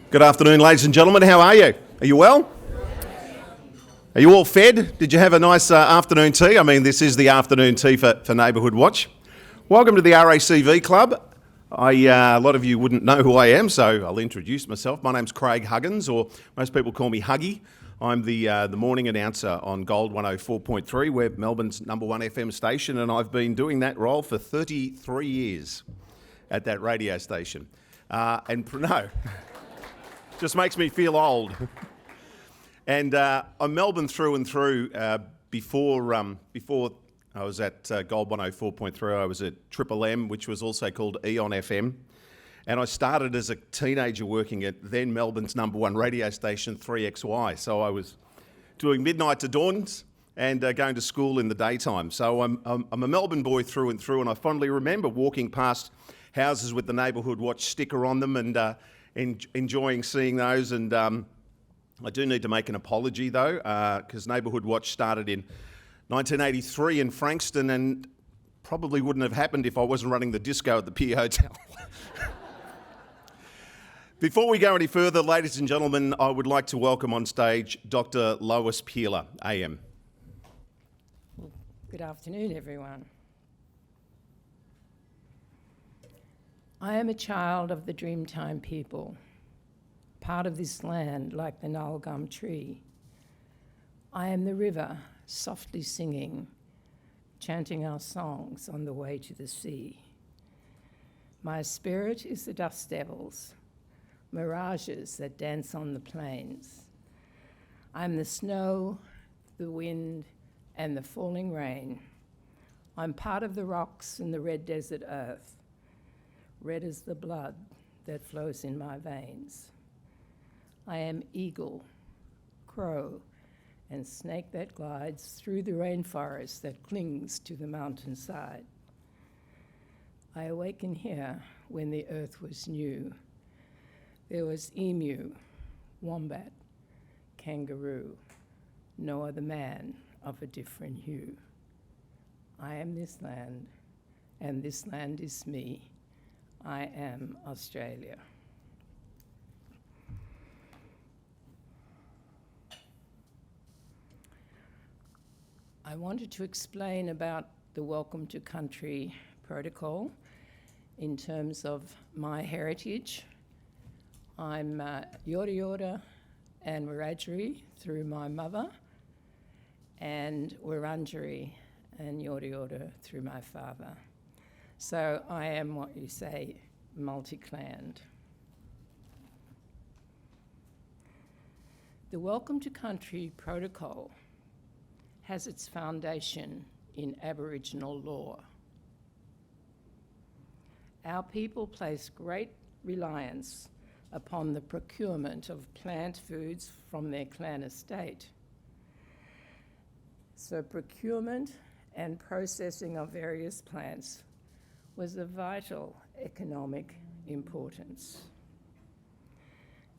Good afternoon, ladies and gentlemen. How are you? Are you well? Are you all fed? Did you have a nice afternoon tea? I mean, this is the afternoon tea for Neighbourhood Watch. Welcome to the RACV Club. A lot of you wouldn't know who I am, so I'll introduce myself. My name's Craig Huggins, or most people call me Huggy. I'm the morning announcer on Gold 104.3. We're Melbourne's #1 FM station, and I've been doing that role for 33 years at that radio station. Just makes me feel old. And I'm Melbourne through and through. Before I was at Gold 104.3, I was at Triple M, which was also called Eon FM. And I started as a teenager working at then Melbourne's #1 radio station, 3XY. So I was doing midnight to dawns and going to school in the daytime. So I'm a Melbourne boy through and through, and I fondly remember walking past houses with the Neighbourhood Watch sticker on them and enjoying seeing those. And I do need to make an apology though, because Neighbourhood Watch started in 1983 in Frankston and probably wouldn't have happened if I wasn't running the disco at the Pier Hotel. Before we go any further, ladies and gentlemen, I would like to welcome on stage Dr. Lois Peeler AM. Good afternoon, everyone. I am a child of the Dreamtime people, part of this land like the Null Gum tree. I am the river, softly singing, chanting our songs on the way to the sea. My spirit is the dust devils, mirages that dance on the plains. I'm the snow, the wind, and the falling rain. I'm part of the rocks and the red desert earth, red as the blood that flows in my veins. I am eagle, crow, and snake that glides through the rainforest that clings to the mountainside. I awaken here when the earth was new. There was emu, wombat, kangaroo, no other man of a different hue. I am this land, and this land is me. I am Australia. I wanted to explain about the Welcome to Country protocol in terms of my heritage. I'm Yorta Yorta and Wiradjuri through my mother, and Wurundjeri and Yorta Yorta through my father. So I am what you say, multi-claned. The Welcome to Country protocol has its foundation in Aboriginal law. Our people place great reliance upon the procurement of plant foods from their clan estate. So procurement and processing of various plants was of vital economic importance.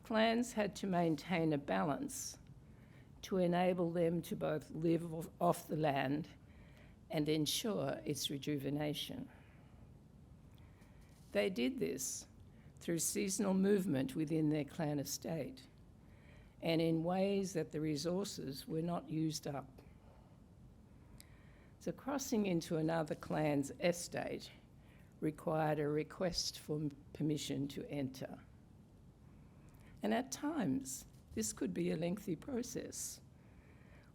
Clans had to maintain a balance to enable them to both live off the land and ensure its rejuvenation. They did this through seasonal movement within their clan estate and in ways that the resources were not used up. So crossing into another clan's estate required a request for permission to enter. And at times, this could be a lengthy process,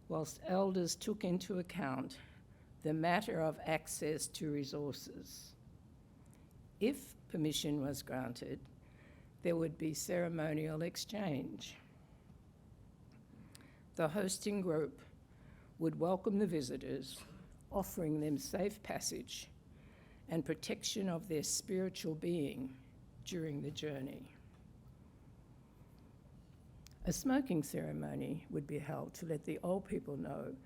whilst elders took into account the matter of access to resources. If permission was granted, there would be ceremonial exchange. The hosting group would welcome the visitors, offering them safe passage and protection of their spiritual being during the journey. A smoking ceremony would be held to let the old people know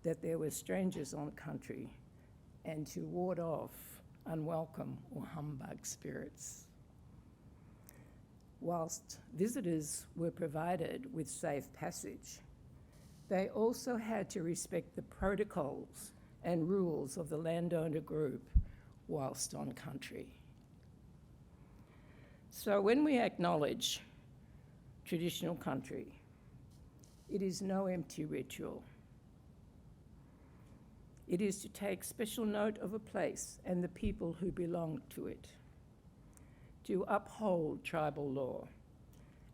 that there were strangers on country and to ward off unwelcome or humbug spirits. Whilst visitors were provided with safe passage, they also had to respect the protocols and rules of the landowner group whilst on country. So when we acknowledge traditional country. It is no empty ritual. It is to take special note of a place and the people who belong to it, to uphold tribal law,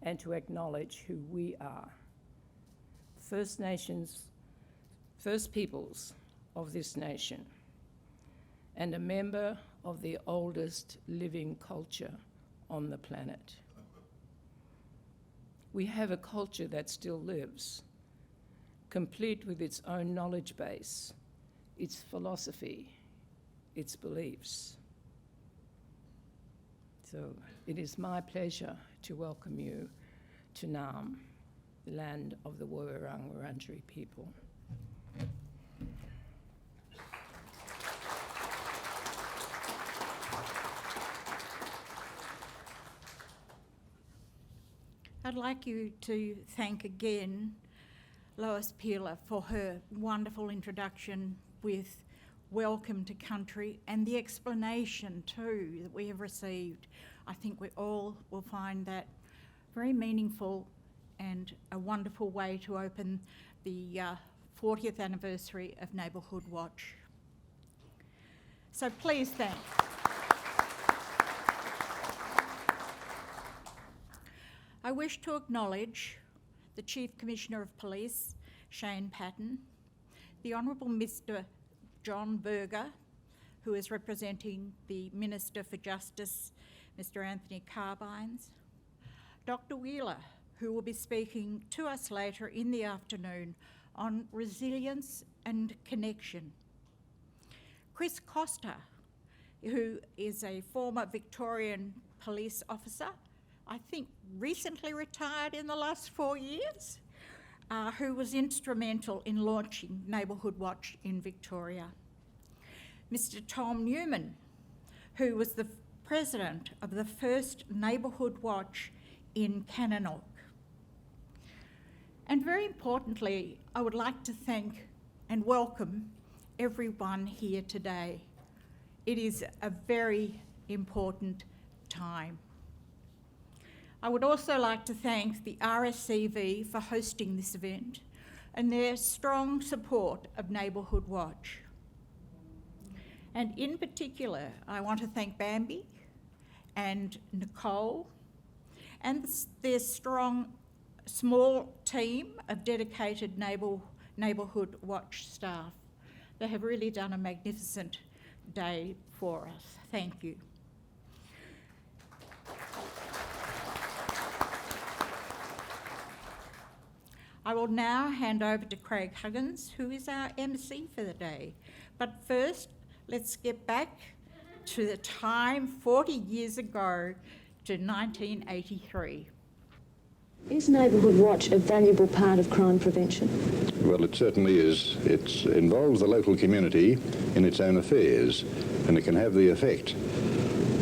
and to acknowledge who we are, First Nations, First Peoples of this nation, and a member of the oldest living culture on the planet. We have a culture that still lives, complete with its own knowledge base, its philosophy, its beliefs. So it is my pleasure to welcome you to Naarm, the land of the Wurrung Wurundjeri people. I'd like you to thank again Lois Peeler for her wonderful introduction with welcome to country and the explanation too that we have received. I think we all will find that very meaningful and a wonderful way to open the 40th anniversary of Neighbourhood Watch. So please thank. I wish to acknowledge the Chief Commissioner of Police, Shane Patton, the Honourable Mr John Berger, who is representing the Minister for Justice, Mr Anthony Carbines, Dr Wheeler, who will be speaking to us later in the afternoon on resilience and connection, Chris Costa, who is a former Victorian police officer, I think recently retired in the last 4 years, who was instrumental in launching Neighbourhood Watch in Victoria. Mr Tom Newman, who was the president of the first Neighbourhood Watch in Kananook. And very importantly, I would like to thank and welcome everyone here today. It is a very important time. I would also like to thank the RACV for hosting this event and their strong support of Neighbourhood Watch. And in particular, I want to thank Bambi and Nicole and their strong, small team of dedicated Neighbourhood Watch staff. They have really done a magnificent day for us. Thank you. I will now hand over to Craig Huggins, who is our MC for the day. But first, let's get back to the time 40 years ago to 1983. Is Neighbourhood Watch a valuable part of crime prevention? Well, it certainly is. It involves the local community in its own affairs, and it can have the effect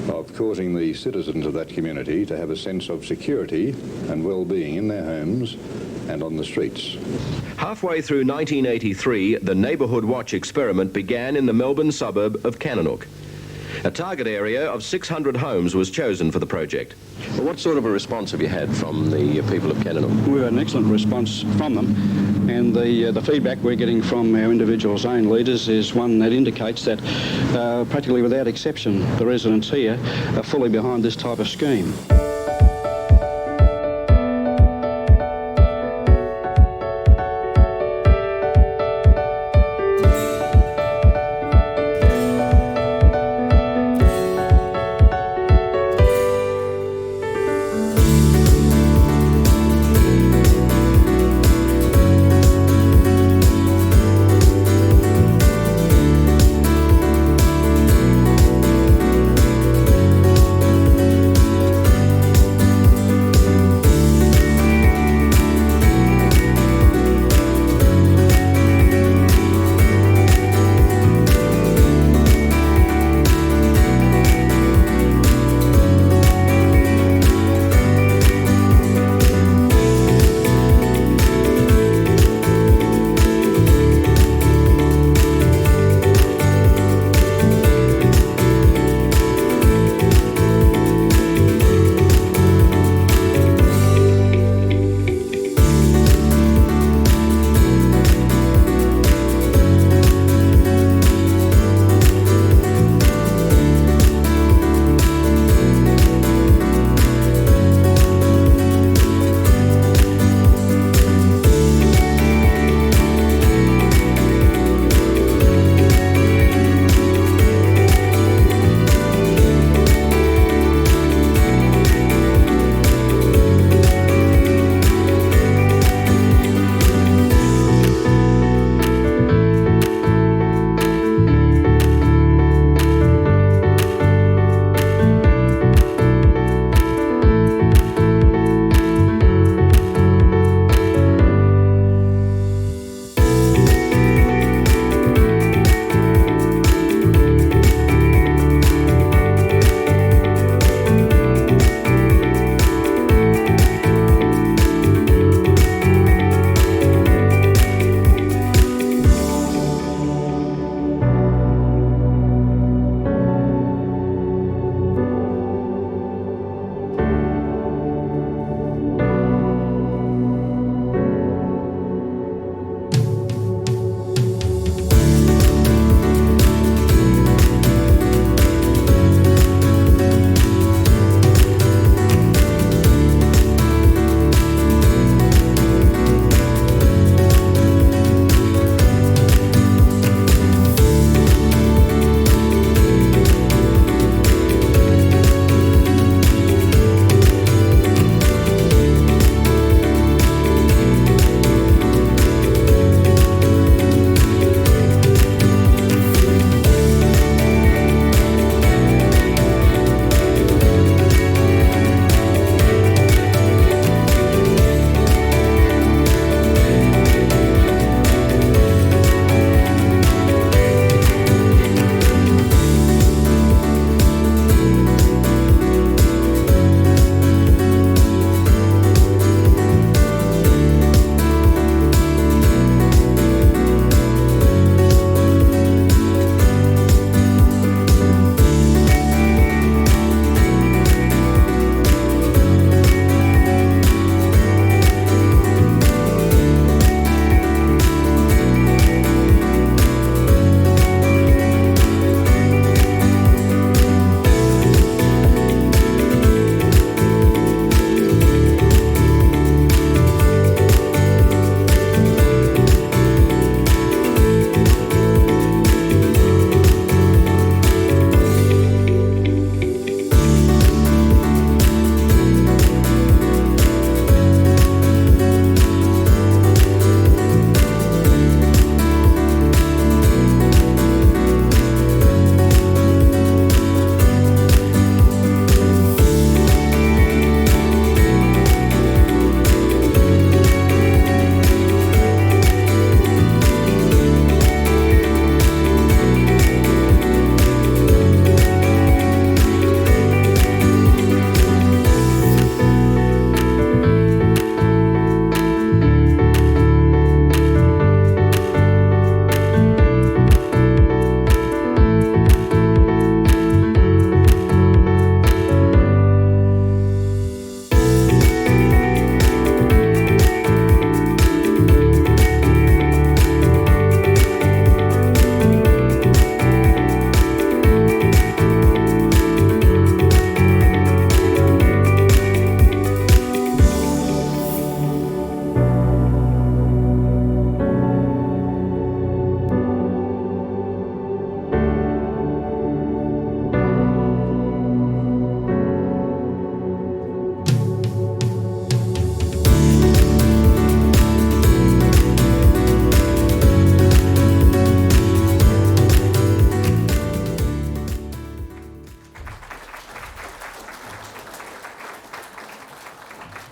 of causing the citizens of that community to have a sense of security and well-being in their homes and on the streets. Halfway through 1983, the Neighbourhood Watch experiment began in the Melbourne suburb of Kananook. A target area of 600 homes was chosen for the project. Well, what sort of a response have you had from the people of Kananook? We've had an excellent response from them, and the feedback we're getting from our individual zone leaders is one that indicates that practically without exception the residents here are fully behind this type of scheme.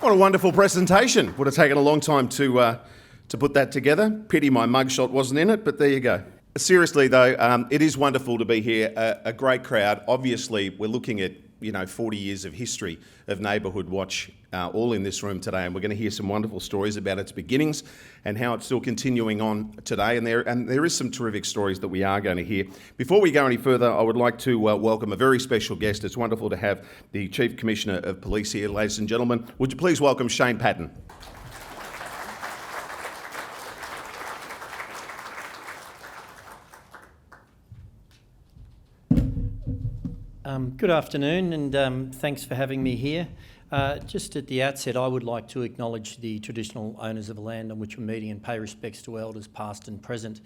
What a wonderful presentation. Would have taken a long time to put that together. Pity my mugshot wasn't in it, but there you go. Seriously though, it is wonderful to be here. A great crowd. Obviously, we're looking at 40 years of history of Neighbourhood Watch all in this room today, and we're going to hear some wonderful stories about its beginnings and how it's still continuing on today, and there is some terrific stories that we are going to hear. Before we go any further, I would like to welcome a very special guest. It's wonderful to have the Chief Commissioner of Police here, ladies and gentlemen. Would you please welcome Shane Patton? Good afternoon, and thanks for having me here. Just at the outset, I would like to acknowledge the traditional owners of the land on which we're meeting and pay respects to elders past and present.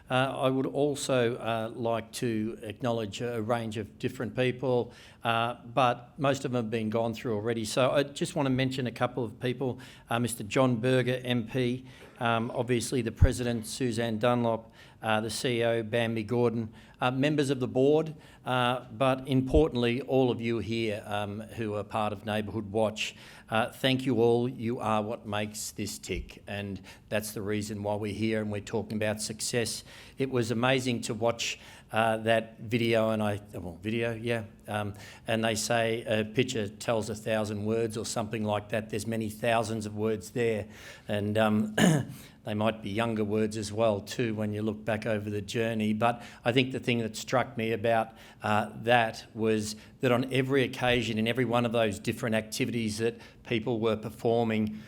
I would also like to acknowledge a range of different people, but most of them have been gone through already. So I just want to mention a couple of people. Mr. John Berger MP, obviously the President, Suzanne Dunlop, the CEO Bambi Gordon, members of the board, but importantly all of you here who are part of Neighbourhood Watch. Thank you all. You are what makes this tick, and that's the reason why we're here and we're talking about success. It was amazing to watch that video, and and they say a picture tells 1,000 words or something like that. There's many thousands of words there, and they might be younger words as well too when you look back over the journey. But I think the thing that struck me about that was that on every occasion, in every one of those different activities that people were performing,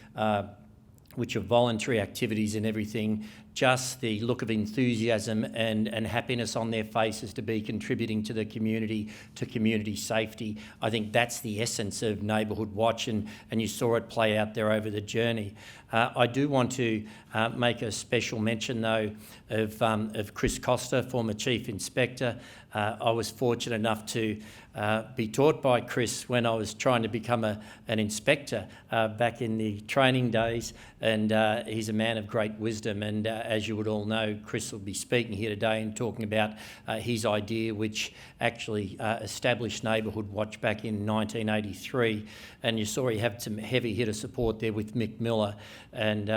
which are voluntary activities and everything, just the look of enthusiasm and happiness on their faces to be contributing to the community, to community safety. I think that's the essence of Neighbourhood Watch, and you saw it play out there over the journey. I do want to make a special mention though of Chris Costa, former Chief Inspector. I was fortunate enough to be taught by Chris when I was trying to become an inspector back in the training days, and he's a man of great wisdom, and as you would all know, Chris will be speaking here today and talking about his idea which actually established Neighbourhood Watch back in 1983, and you saw he had some heavy hitter support there with Mick Miller, and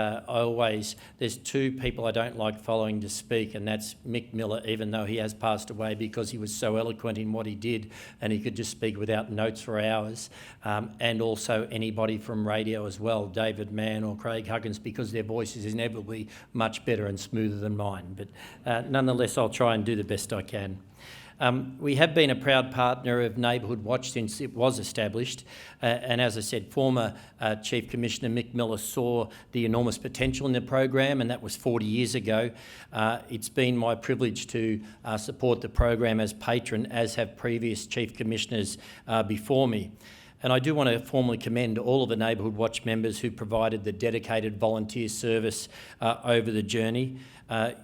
there's two people I don't like following to speak, and that's Mick Miller, even though he has passed away, because he was so eloquent in what he did and he could just speak without notes for hours, and also anybody from radio as well, David Mann or Craig Huggins, because their voices is inevitably much better and smoother than mine, but nonetheless I'll try and do the best I can. We have been a proud partner of Neighbourhood Watch since it was established, and as I said, former Chief Commissioner Mick Miller saw the enormous potential in the program, and that was 40 years ago. It's been my privilege to support the program as patron, as have previous Chief Commissioners before me. And I do want to formally commend all of the Neighbourhood Watch members who provided the dedicated volunteer service over the journey.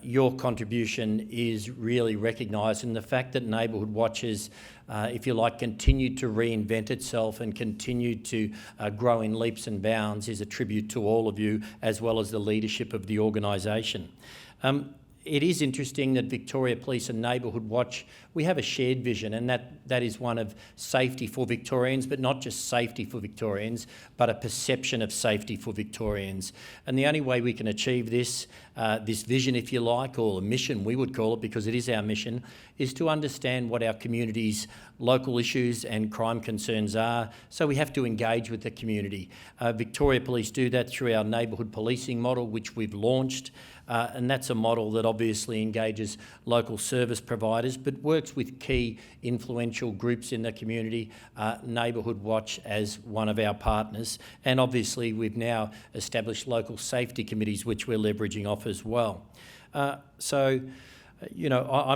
Your contribution is really recognised, and the fact that Neighbourhood Watch has, if you like, continued to reinvent itself and continued to grow in leaps and bounds is a tribute to all of you, as well as the leadership of the organisation. It is interesting that Victoria Police and Neighbourhood Watch, we have a shared vision, and that is one of safety for Victorians, but not just safety for Victorians, but a perception of safety for Victorians. And the only way we can achieve this vision, if you like, or a mission, we would call it, because it is our mission, is to understand what our community's local issues and crime concerns are. So we have to engage with the community. Victoria Police do that through our neighbourhood policing model, which we've launched. And that's a model that obviously engages local service providers, but works with key influential groups in the community, Neighbourhood Watch as one of our partners. And obviously we've now established local safety committees, which we're leveraging off as well. I'm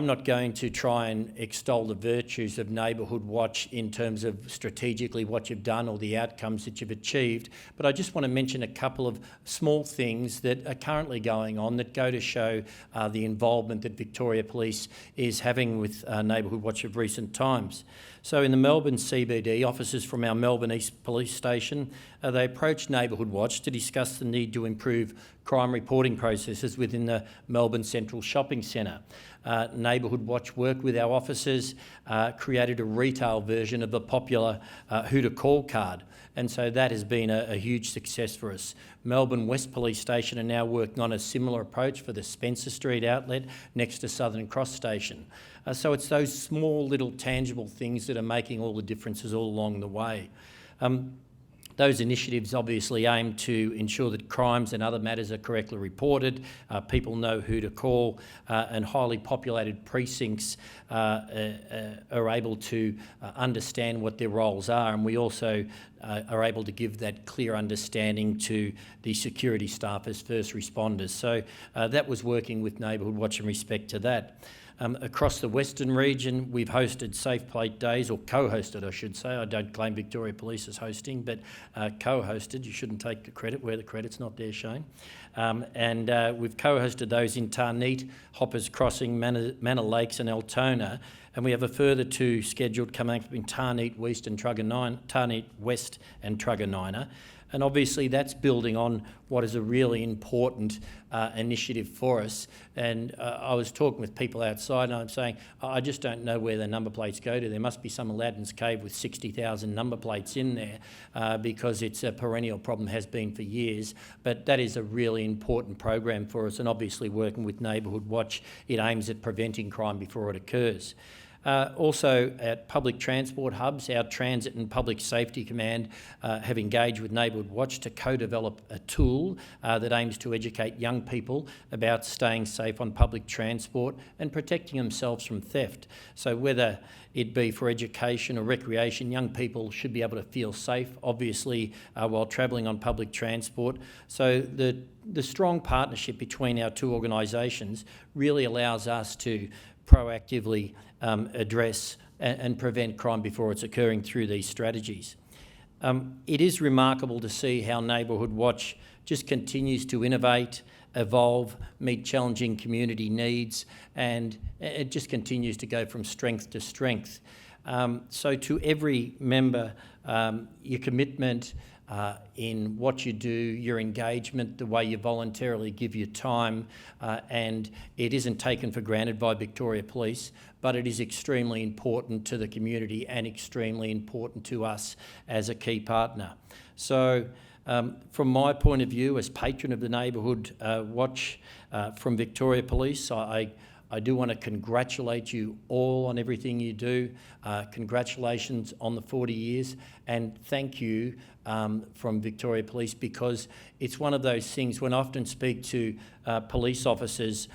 not going to try and extol the virtues of Neighbourhood Watch in terms of strategically what you've done or the outcomes that you've achieved, but I just want to mention a couple of small things that are currently going on that go to show the involvement that Victoria Police is having with Neighbourhood Watch of recent times. So in the Melbourne CBD, officers from our Melbourne East Police Station, they approached Neighbourhood Watch to discuss the need to improve crime reporting processes within the Melbourne Central Shopping Centre. Neighbourhood Watch worked with our officers, created a retail version of the popular Who to Call card. And so that has been a huge success for us. Melbourne West Police Station are now working on a similar approach for the Spencer Street outlet next to Southern Cross Station. So it's those small little tangible things that are making all the differences all along the way. Those initiatives obviously aim to ensure that crimes and other matters are correctly reported, people know who to call, and highly populated precincts are able to understand what their roles are. And we also are able to give that clear understanding to the security staff as first responders. So that was working with Neighbourhood Watch in respect to that. Across the Western region, we've hosted Safe Plate Days, or co-hosted, I should say. I don't claim Victoria Police is hosting, but co-hosted. You shouldn't take the credit where the credit's not there, Shane. We've co-hosted those in Tarneet, Hoppers Crossing, Manor Lakes and Altona. And we have a further 2 scheduled coming up in Tarneet West and Truganina. And obviously that's building on what is a really important initiative for us. And I was talking with people outside and I'm saying, I just don't know where the number plates go to. There must be some Aladdin's cave with 60,000 number plates in there because it's a perennial problem, has been for years. But that is a really important program for us, and obviously working with Neighbourhood Watch, it aims at preventing crime before it occurs. Also at public transport hubs, our Transit and Public Safety Command have engaged with Neighbourhood Watch to co-develop a tool that aims to educate young people about staying safe on public transport and protecting themselves from theft. So whether it be for education or recreation, young people should be able to feel safe, obviously, while travelling on public transport. So the strong partnership between our 2 organisations really allows us to proactively address and prevent crime before it's occurring through these strategies. It is remarkable to see how Neighbourhood Watch just continues to innovate, evolve, meet challenging community needs, and it just continues to go from strength to strength. So to every member, your commitment in what you do, your engagement, the way you voluntarily give your time, and it isn't taken for granted by Victoria Police, but it is extremely important to the community and extremely important to us as a key partner. So from my point of view as patron of the Neighbourhood Watch from Victoria Police, I do want to congratulate you all on everything you do. Congratulations on the 40 years, and thank you from Victoria Police, because it's one of those things when I often speak to police officers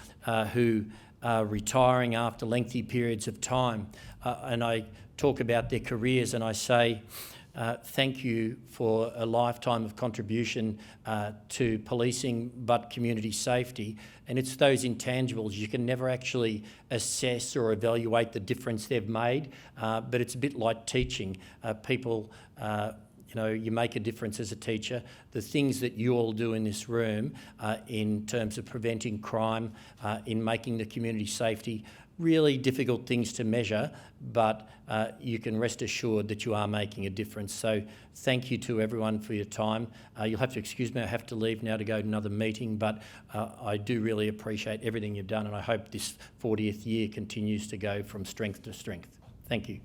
who are retiring after lengthy periods of time, and I talk about their careers and I say, thank you for a lifetime of contribution to policing but community safety. And it's those intangibles. You can never actually assess or evaluate the difference they've made, but it's a bit like teaching. People, you make a difference as a teacher. The things that you all do in this room in terms of preventing crime, in making the community safety, really difficult things to measure, but you can rest assured that you are making a difference. So thank you to everyone for your time. You'll have to excuse me, I have to leave now to go to another meeting, but I do really appreciate everything you've done, and I hope this 40th year continues to go from strength to strength. Thank you.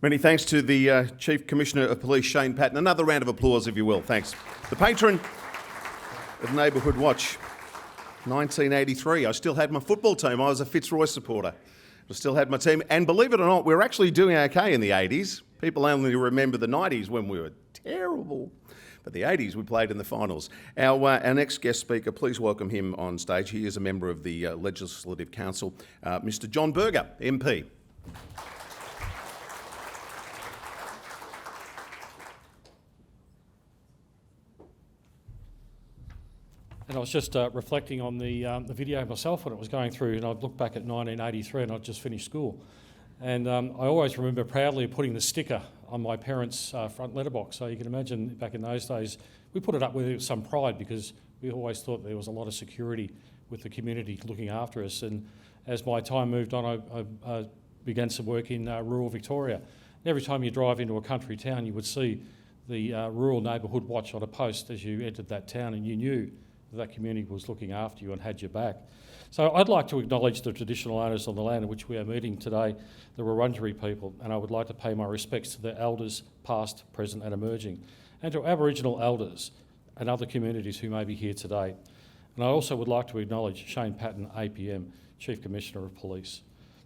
Many thanks to the Chief Commissioner of Police, Shane Patton. Another round of applause, if you will. Thanks. The patron of Neighbourhood Watch, 1983. I still had my football team. I was a Fitzroy supporter. I still had my team. And believe it or not, we were actually doing okay in the 80s. People only remember the 90s when we were terrible. But the 80s, we played in the finals. Our next guest speaker, please welcome him on stage. He is a member of the Legislative Council, Mr. John Berger MP. And I was just reflecting on the video myself when it was going through, and I'd look back at 1983 and I'd just finished school. And I always remember proudly putting the sticker on my parents' front letterbox. So you can imagine back in those days, we put it up with some pride because we always thought there was a lot of security with the community looking after us. And as my time moved on, I began some work in rural Victoria. And every time you drive into a country town, you would see the Rural Neighbourhood Watch on a post as you entered that town, and you knew that community was looking after you and had your back. So I'd like to acknowledge the traditional owners on the land in which we are meeting today, the Wurundjeri people, and I would like to pay my respects to their elders, past, present and emerging, and to Aboriginal elders and other communities who may be here today. And I also would like to acknowledge Shane Patton, APM, Chief Commissioner of Police,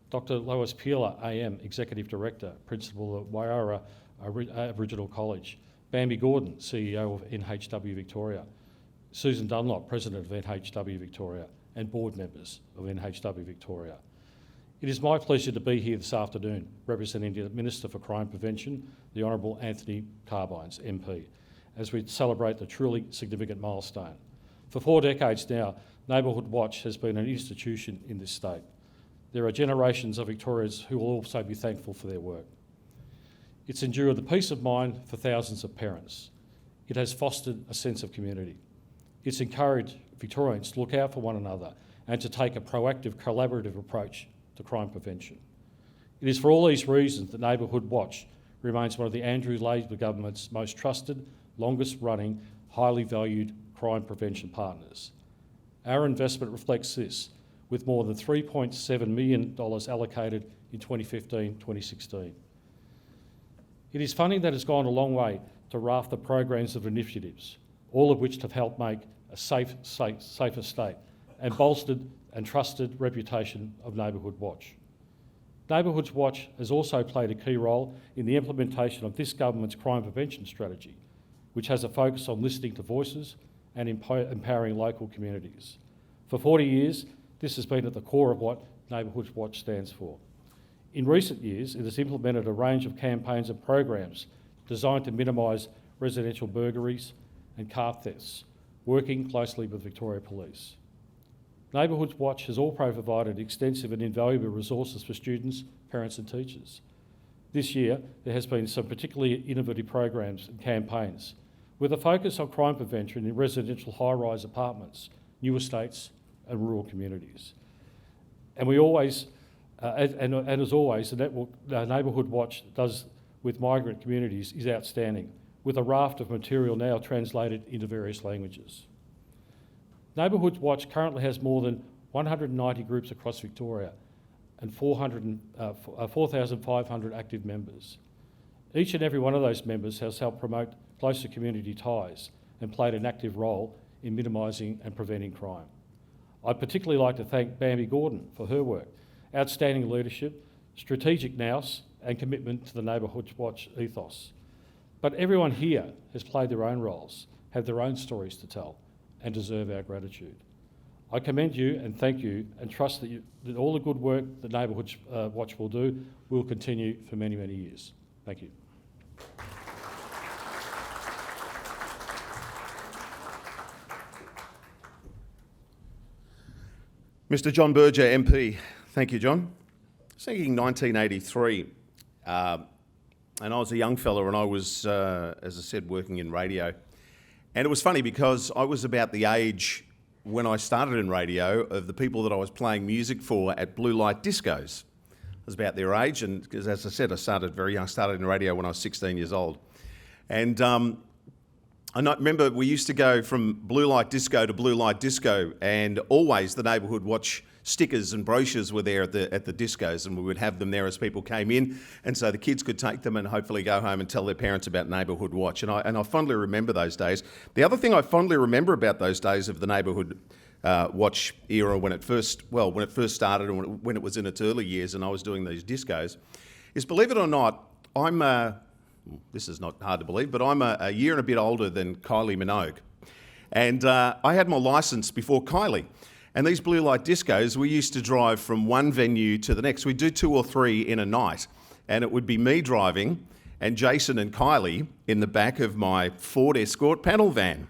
Dr. Lois Peeler AM, Executive Director, Principal at Waiara Aboriginal College, Bambi Gordon, CEO of NHW Victoria, Susan Dunlop, President of NHW Victoria, and board members of NHW Victoria. It is my pleasure to be here this afternoon representing the Minister for Crime Prevention, the Honourable Anthony Carbines, MP, as we celebrate the truly significant milestone. For 4 decades now, Neighbourhood Watch has been an institution in this state. There are generations of Victorians who will also be thankful for their work. It's endured the peace of mind for thousands of parents. It has fostered a sense of community. It's encouraged Victorians to look out for one another and to take a proactive, collaborative approach to crime prevention. It is for all these reasons that Neighbourhood Watch remains one of the Andrew Labor government's most trusted, longest running, highly valued crime prevention partners. Our investment reflects this, with more than $3.7 million allocated in 2015-2016. It is funding that has gone a long way to raft the programs of initiatives, all of which have helped make a safer state and bolstered and trusted reputation of Neighbourhood Watch. Neighbourhood Watch has also played a key role in the implementation of this government's crime prevention strategy, which has a focus on listening to voices and empowering local communities. For 40 years, this has been at the core of what Neighbourhood Watch stands for. In recent years, it has implemented a range of campaigns and programs designed to minimise residential burglaries and car thefts, working closely with Victoria Police. Neighbourhood Watch has also provided extensive and invaluable resources for students, parents and teachers. This year, there has been some particularly innovative programs and campaigns with a focus on crime prevention in residential high-rise apartments, new estates and rural communities. And we always, as always, the Neighbourhood Watch does with migrant communities is outstanding, with a raft of material now translated into various languages. Neighbourhood Watch currently has more than 190 groups across Victoria and 4,500 active members. Each and every one of those members has helped promote closer community ties and played an active role in minimising and preventing crime. I'd particularly like to thank Bambi Gordon for her work, outstanding leadership, strategic nous and commitment to the Neighbourhood Watch ethos. But everyone here has played their own roles, have their own stories to tell and deserve our gratitude. I commend you and thank you and trust that all the good work that Neighbourhood Watch will do will continue for many, many years. Thank you. Mr. John Berger MP. Thank you, John. I was thinking 1983, and I was a young fella and I was, as I said, working in radio. And it was funny because I was about the age when I started in radio of the people that I was playing music for at blue light discos. I was about their age, and because as I said, I started very young. I started in radio when I was 16 years old. And I remember we used to go from blue light disco to blue light disco, and always the Neighbourhood Watch stickers and brochures were there at the discos, and we would have them there as people came in, and so the kids could take them and hopefully go home and tell their parents about Neighbourhood Watch. And I fondly remember those days. The other thing I fondly remember about those days of the Neighbourhood Watch era when it first started and when it was in its early years and I was doing these discos, is, believe it or not, this is not hard to believe, but I'm a year and a bit older than Kylie Minogue. And I had my licence before Kylie. And these blue light discos, we used to drive from one venue to the next. We'd do 2 or 3 in a night. And it would be me driving and Jason and Kylie in the back of my Ford Escort panel van.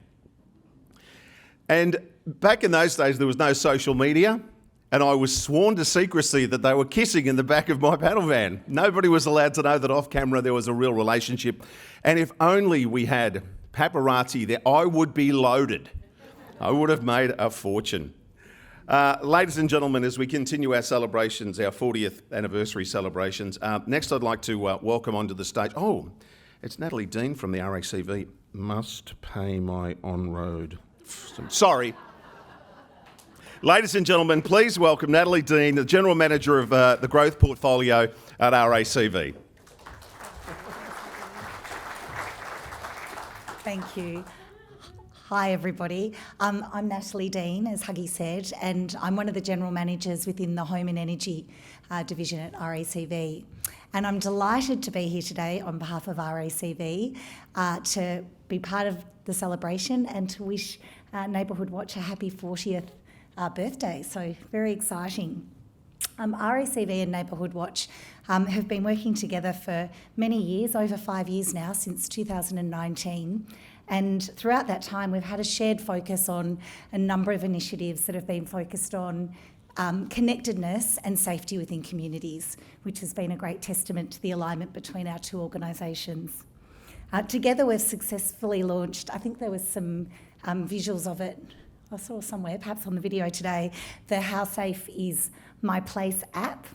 And back in those days, there was no social media. And I was sworn to secrecy that they were kissing in the back of my panel van. Nobody was allowed to know that off camera there was a real relationship. And if only we had paparazzi there, I would be loaded. I would have made a fortune. Ladies and gentlemen, as we continue our celebrations, our 40th anniversary celebrations, next I'd like to welcome onto the stage, It's Natalie Dean from the RACV. Must pay my on-road. Sorry. Ladies and gentlemen, please welcome Natalie Dean, the General Manager of the Growth Portfolio at RACV. Thank you. Hi everybody, I'm Natalie Dean, as Huggy said, and I'm one of the General Managers within the Home and Energy Division at RACV. And I'm delighted to be here today on behalf of RACV to be part of the celebration and to wish Neighbourhood Watch a happy 40th birthday, so very exciting. RACV and Neighbourhood Watch have been working together for many years, over 5 years now, since 2019. And throughout that time, we've had a shared focus on a number of initiatives that have been focused on connectedness and safety within communities, which has been a great testament to the alignment between our two organisations. Together, we've successfully launched, I think there was some visuals of it, I saw somewhere, perhaps on the video today, the How Safe Is My Place app,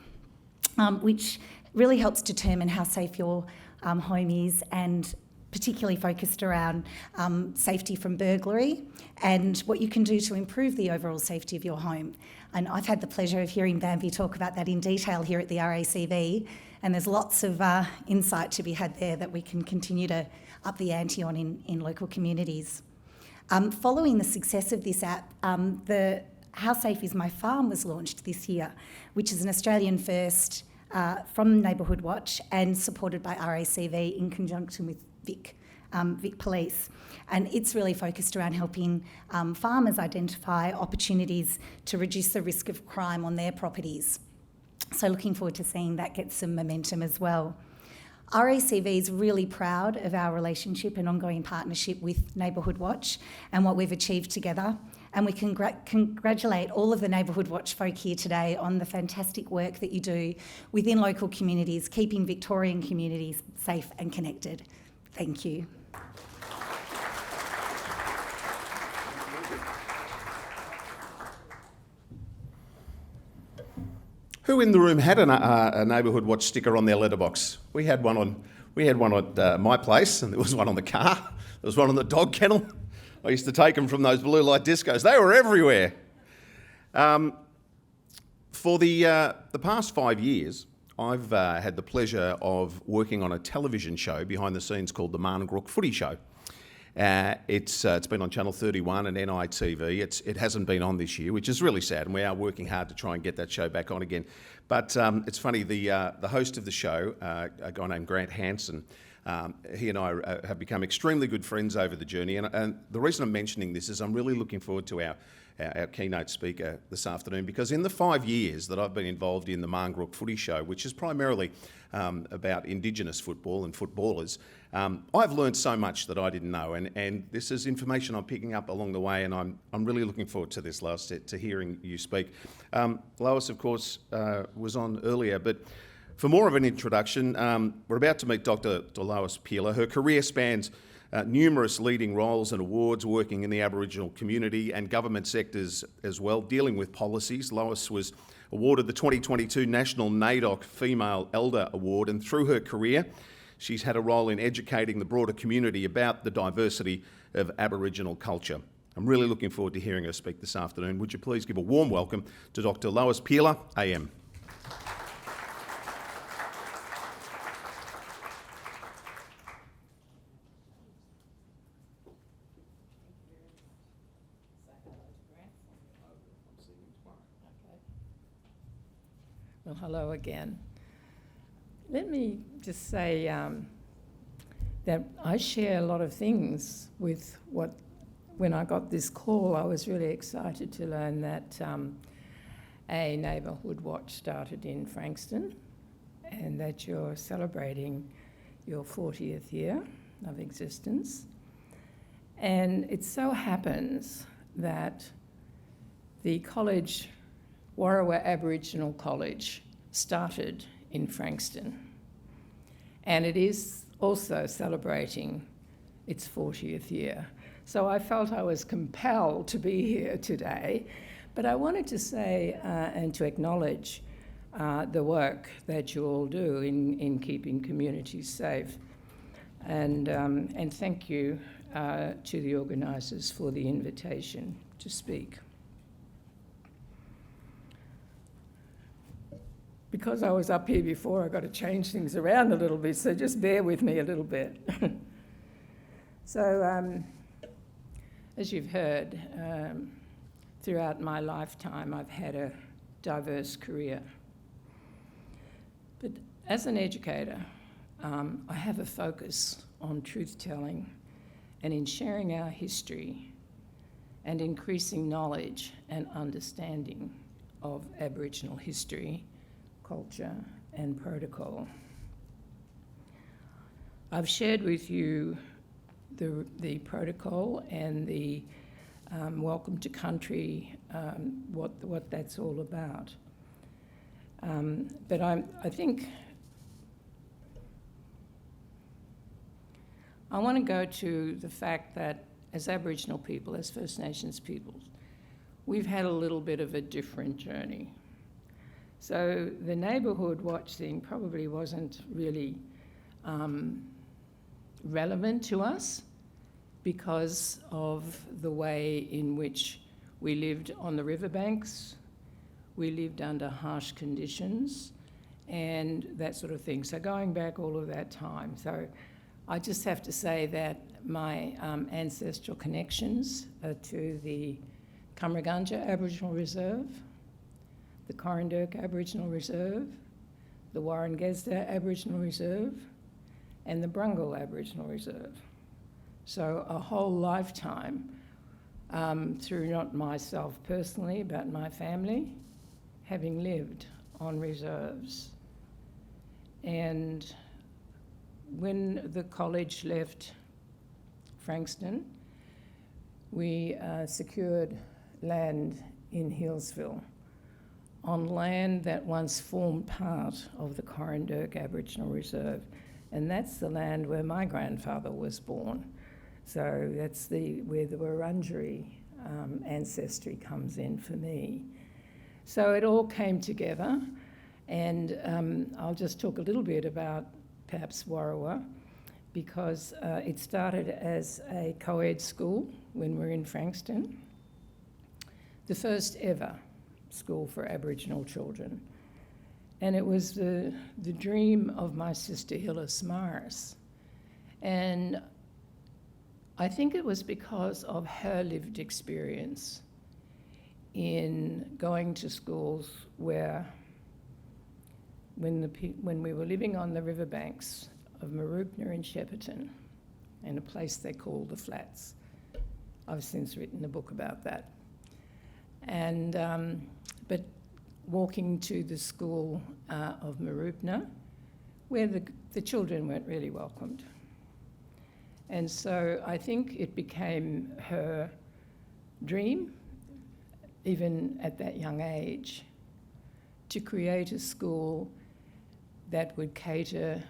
which really helps determine how safe your home is, and particularly focused around safety from burglary and what you can do to improve the overall safety of your home. And I've had the pleasure of hearing Bambi talk about that in detail here at the RACV, and there's lots of insight to be had there that we can continue to up the ante on in local communities. Following the success of this app, the How Safe Is My Farm was launched this year, which is an Australian first from Neighbourhood Watch and supported by RACV in conjunction with Vic Police. And it's really focused around helping farmers identify opportunities to reduce the risk of crime on their properties. So looking forward to seeing that get some momentum as well. RACV is really proud of our relationship and ongoing partnership with Neighbourhood Watch and what we've achieved together. And we congratulate all of the Neighbourhood Watch folk here today on the fantastic work that you do within local communities, keeping Victorian communities safe and connected. Thank you. Who in the room had a Neighbourhood Watch sticker on their letterbox? We had one at my place, and there was one on the car. There was one on the dog kennel. I used to take them from those blue light discos. They were everywhere. For the past 5 years, I've had the pleasure of working on a television show behind the scenes called the Marngrook Footy Show. It's been on Channel 31 and NITV. It hasn't been on this year, which is really sad, and we are working hard to try and get that show back on again. But it's funny, the host of the show, a guy named Grant Hansen, he and I have become extremely good friends over the journey, and the reason I'm mentioning this is I'm really looking forward to our keynote speaker this afternoon, because in the 5 years that I've been involved in the Marngrook Footy Show, which is primarily about Indigenous football and footballers, I've learned so much that I didn't know, and this is information I'm picking up along the way, and I'm really looking forward to this, Lois, to hearing you speak. Lois, of course, was on earlier, but for more of an introduction, we're about to meet Dr. Lois Peeler. Her career spans numerous leading roles and awards working in the Aboriginal community and government sectors as well, dealing with policies. Lois was awarded the 2022 National NAIDOC Female Elder Award, and through her career, she's had a role in educating the broader community about the diversity of Aboriginal culture. I'm really looking forward to hearing her speak this afternoon. Would you please give a warm welcome to Dr. Lois Peeler AM. Well, hello again. Let me just say that I share a lot of things with when I got this call, I was really excited to learn that a Neighbourhood Watch started in Frankston and that you're celebrating your 40th year of existence. And it so happens that the college, Warrawa Aboriginal College, started in Frankston, and it is also celebrating its 40th year. So I felt I was compelled to be here today, but I wanted to say and to acknowledge the work that you all do in keeping communities safe. And thank you to the organisers for the invitation to speak. Because I was up here before, I've got to change things around a little bit, so just bear with me a little bit. So, as you've heard, throughout my lifetime, I've had a diverse career. But as an educator, I have a focus on truth-telling and in sharing our history and increasing knowledge and understanding of Aboriginal history, culture and protocol. I've shared with you the protocol and the welcome to country, what that's all about. But I think I want to go to the fact that as Aboriginal people, as First Nations peoples, we've had a little bit of a different journey. So the Neighbourhood Watch thing probably wasn't really relevant to us because of the way in which we lived on the riverbanks, we lived under harsh conditions and that sort of thing. So going back all of that time. So I just have to say that my ancestral connections are to the Cummeragunja Aboriginal Reserve, the Corranderk Aboriginal Reserve, the Warrengesda Aboriginal Reserve, and the Brungle Aboriginal Reserve. So a whole lifetime through not myself personally, but my family, having lived on reserves. And when the college left Frankston, we secured land in Healesville on land that once formed part of the Corranderk Aboriginal Reserve. And that's the land where my grandfather was born. So that's where the Wurundjeri ancestry comes in for me. So it all came together, and I'll just talk a little bit about perhaps Warrawa, because it started as a co-ed school when we were in Frankston, the first ever school for Aboriginal children. And it was the dream of my sister Hillis Morris. And I think it was because of her lived experience in going to schools where, when we were living on the riverbanks of Mooroopna and Shepparton, in a place they call the Flats. I've since written a book about that. And but walking to the school of Mooroopna, where the children weren't really welcomed. And so I think it became her dream, even at that young age, to create a school that would cater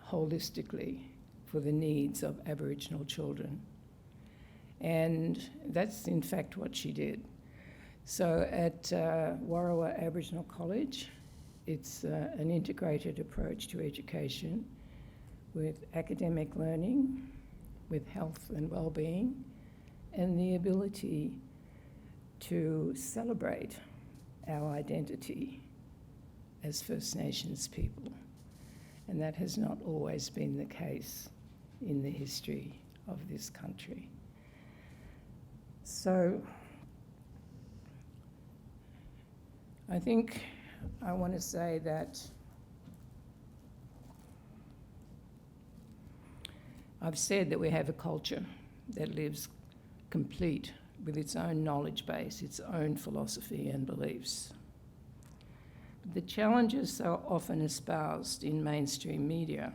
holistically for the needs of Aboriginal children. And that's in fact what she did. So at Warrawa Aboriginal College, it's an integrated approach to education with academic learning, with health and well-being, and the ability to celebrate our identity as First Nations people. And that has not always been the case in the history of this country. So I think I want to say that I've said that we have a culture that lives complete with its own knowledge base, its own philosophy and beliefs. The challenges so often espoused in mainstream media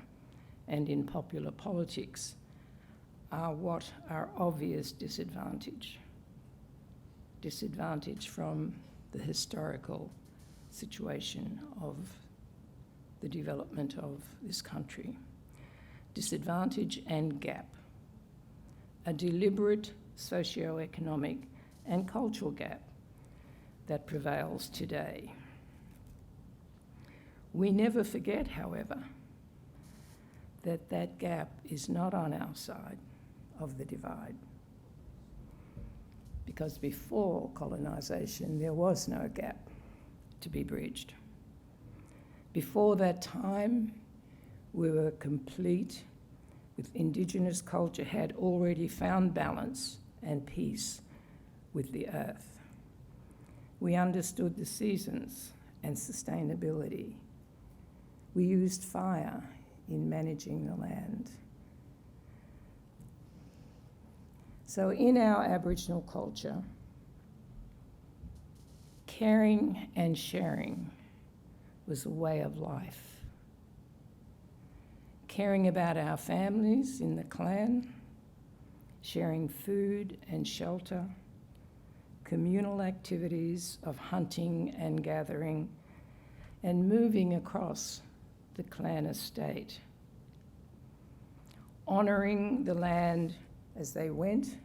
and in popular politics are what are obvious disadvantage. Disadvantage from the historical situation of the development of this country. Disadvantage and gap. A deliberate socio-economic and cultural gap that prevails today. We never forget, however, that that gap is not on our side of the divide. Because before colonisation, there was no gap to be bridged. Before that time, we were complete with Indigenous culture had already found balance and peace with the earth. We understood the seasons and sustainability. We used fire in managing the land. So in our Aboriginal culture, caring and sharing was a way of life. Caring about our families in the clan, sharing food and shelter, communal activities of hunting and gathering, and moving across the clan estate. Honouring the land as they went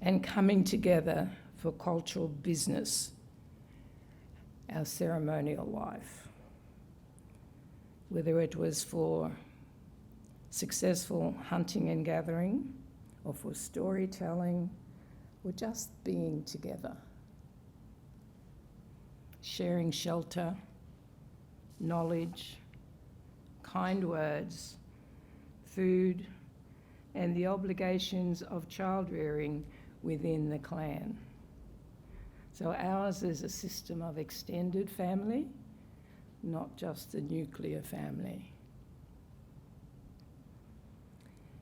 and coming together for cultural business, our ceremonial life. Whether it was for successful hunting and gathering, or for storytelling, or just being together. Sharing shelter, knowledge, kind words, food, and the obligations of child rearing within the clan. So ours is a system of extended family, not just the nuclear family.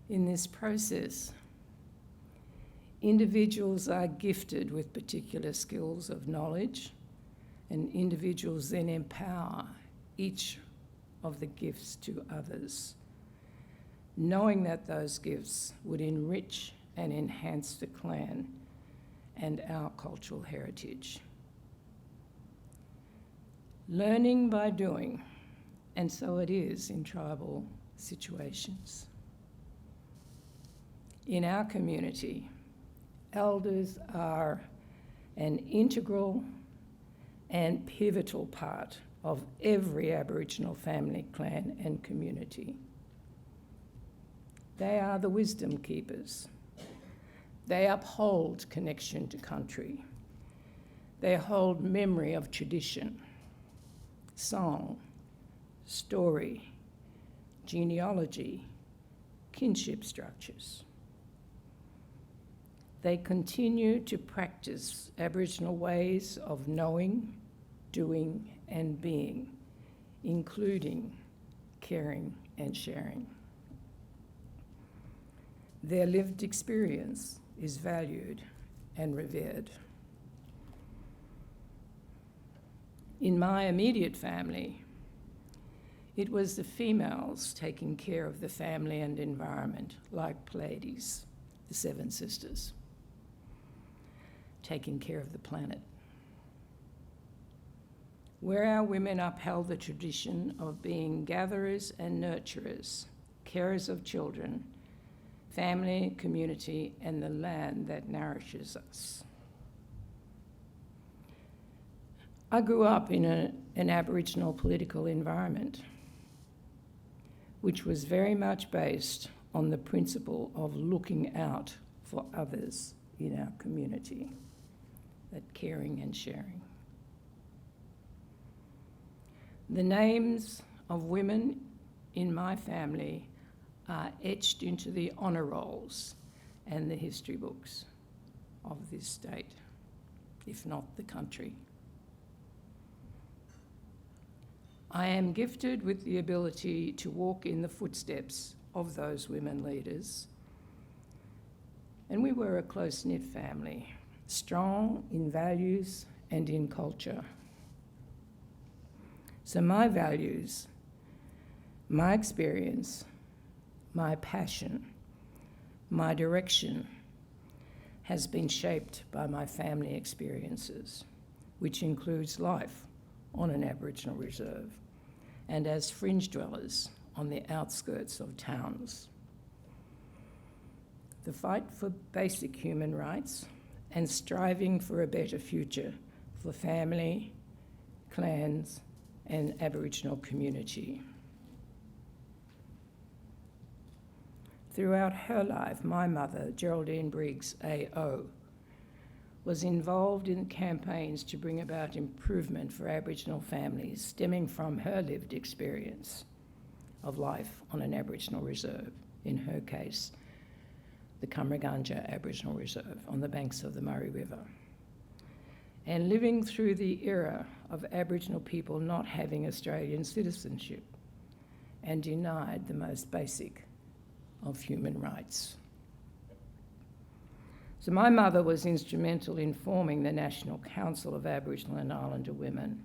In this process, individuals are gifted with particular skills of knowledge, and individuals then empower each of the gifts to others, knowing that those gifts would enrich and enhance the clan and our cultural heritage. Learning by doing, and so it is in tribal situations. In our community, elders are an integral and pivotal part of every Aboriginal family, clan and community. They are the wisdom keepers. They uphold connection to country. They hold memory of tradition, song, story, genealogy, kinship structures. They continue to practice Aboriginal ways of knowing, doing, and being, including caring and sharing. Their lived experience is valued and revered. In my immediate family, it was the females taking care of the family and environment, like Pleiades, the Seven Sisters, taking care of the planet. Where our women upheld the tradition of being gatherers and nurturers, carers of children, family, community, and the land that nourishes us. I grew up in an Aboriginal political environment, which was very much based on the principle of looking out for others in our community, that caring and sharing. The names of women in my family are etched into the honour rolls and the history books of this state, if not the country. I am gifted with the ability to walk in the footsteps of those women leaders. And we were a close-knit family, strong in values and in culture. So my values, my experience, my passion, my direction has been shaped by my family experiences, which includes life on an Aboriginal reserve and as fringe dwellers on the outskirts of towns. The fight for basic human rights and striving for a better future for family, clans, and Aboriginal community. Throughout her life, my mother, Geraldine Briggs, AO, was involved in campaigns to bring about improvement for Aboriginal families stemming from her lived experience of life on an Aboriginal reserve, in her case, the Cumragunja Aboriginal Reserve on the banks of the Murray River, and living through the era of Aboriginal people not having Australian citizenship and denied the most basic of human rights. So my mother was instrumental in forming the National Council of Aboriginal and Islander Women.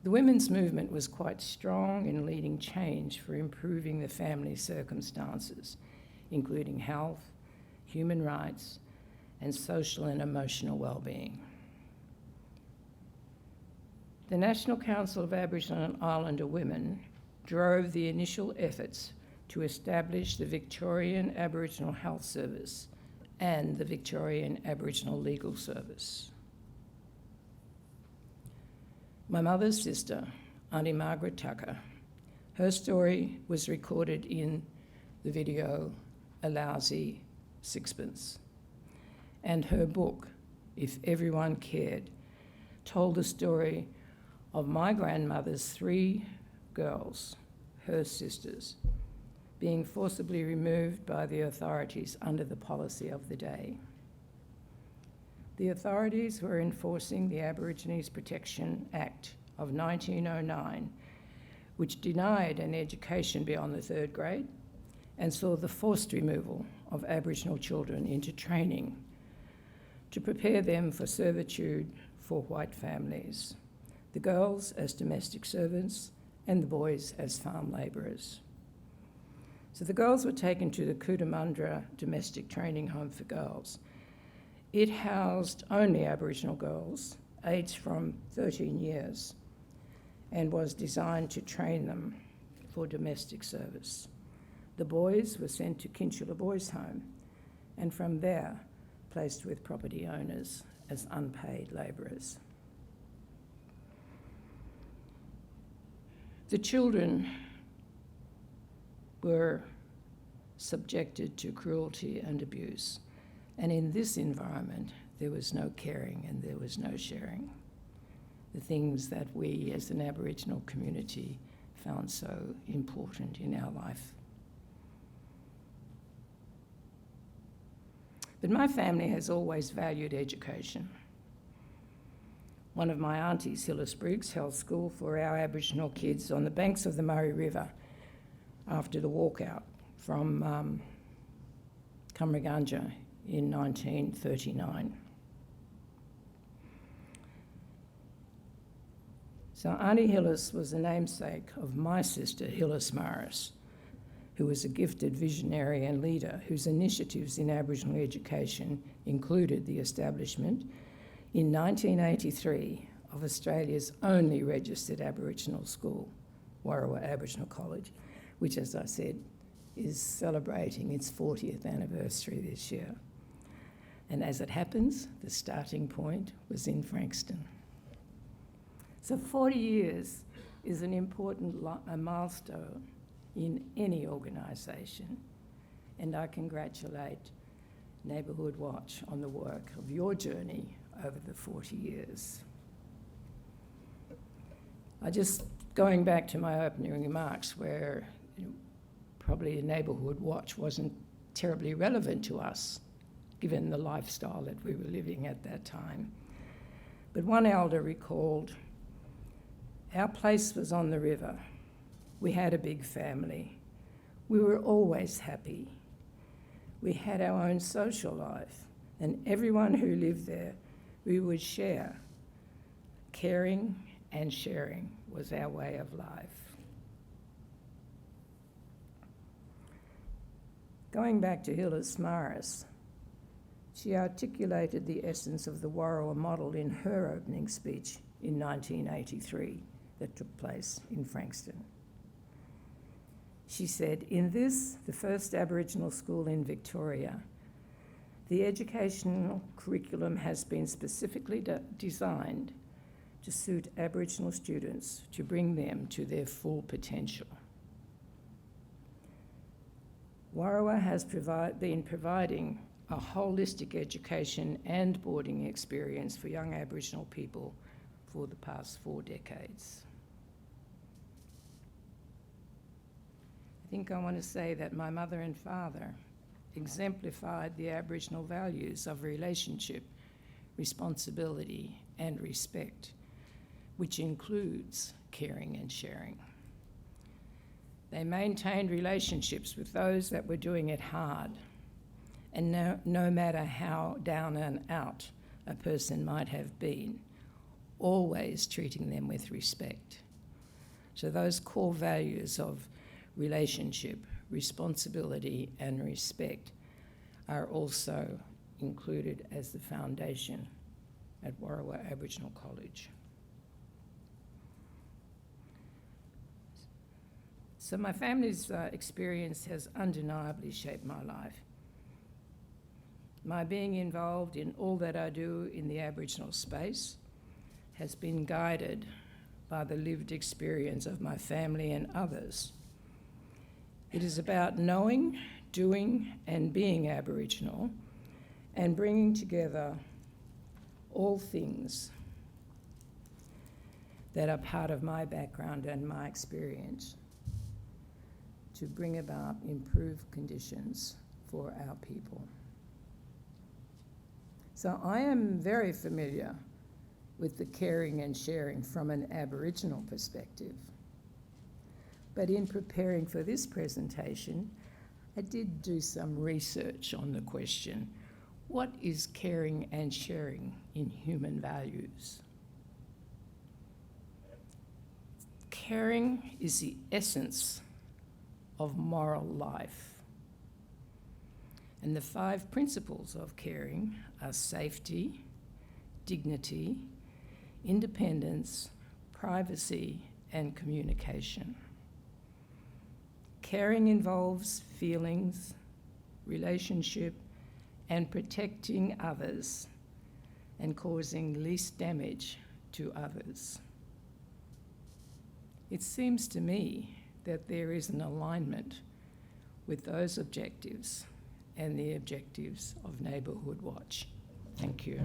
The women's movement was quite strong in leading change for improving the family circumstances, including health, human rights, and social and emotional well-being. The National Council of Aboriginal and Islander Women drove the initial efforts to establish the Victorian Aboriginal Health Service and the Victorian Aboriginal Legal Service. My mother's sister, Auntie Margaret Tucker, her story was recorded in the video A Lousy Sixpence, and her book, If Everyone Cared, told the story of my grandmother's 3 girls, her sisters, being forcibly removed by the authorities under the policy of the day. The authorities were enforcing the Aborigines Protection Act of 1909, which denied an education beyond the 3rd grade and saw the forced removal of Aboriginal children into training to prepare them for servitude for white families, the girls as domestic servants and the boys as farm labourers. So the girls were taken to the Cootamundra Domestic Training Home for Girls. It housed only Aboriginal girls, aged from 13 years, and was designed to train them for domestic service. The boys were sent to Kinchula Boys' Home, and from there placed with property owners as unpaid labourers. The children were subjected to cruelty and abuse, and in this environment there was no caring and there was no sharing, the things that we as an Aboriginal community found so important in our life. But my family has always valued education. One of my aunties, Hillis Briggs, held school for our Aboriginal kids on the banks of the Murray River after the walkout from Cumragunja in 1939. So Auntie Hillis was the namesake of my sister, Hillis Morris, who was a gifted visionary and leader whose initiatives in Aboriginal education included the establishment in 1983 of Australia's only registered Aboriginal school, Warrawa Aboriginal College, which, as I said, is celebrating its 40th anniversary this year. And as it happens, the starting point was in Frankston. So 40 years is an important milestone in any organisation, and I congratulate Neighbourhood Watch on the work of your journey over the 40 years. Going back to my opening remarks, where probably a Neighbourhood Watch wasn't terribly relevant to us, given the lifestyle that we were living at that time. But one elder recalled, our place was on the river. We had a big family. We were always happy. We had our own social life, and everyone who lived there, we would share. Caring and sharing was our way of life. Going back to Hillis Morris, she articulated the essence of the Warrawa model in her opening speech in 1983 that took place in Frankston. She said, in this, the first Aboriginal school in Victoria, the educational curriculum has been specifically designed to suit Aboriginal students to bring them to their full potential. Warrawa has been providing a holistic education and boarding experience for young Aboriginal people for the past 4 decades. I think I want to say that my mother and father exemplified the Aboriginal values of relationship, responsibility and respect, which includes caring and sharing. They maintained relationships with those that were doing it hard, and no matter how down and out a person might have been, always treating them with respect. So those core values of relationship, responsibility and respect are also included as the foundation at Warrawa Aboriginal College. So my family's experience has undeniably shaped my life. My being involved in all that I do in the Aboriginal space has been guided by the lived experience of my family and others. It is about knowing, doing and being Aboriginal and bringing together all things that are part of my background and my experience to bring about improved conditions for our people. So I am very familiar with the caring and sharing from an Aboriginal perspective. But in preparing for this presentation, I did do some research on the question, what is caring and sharing in human values? Caring is the essence of moral life. And the 5 principles of caring are safety, dignity, independence, privacy, and communication. Caring involves feelings, relationship, and protecting others and causing least damage to others. It seems to me that there is an alignment with those objectives and the objectives of Neighbourhood Watch. Thank you.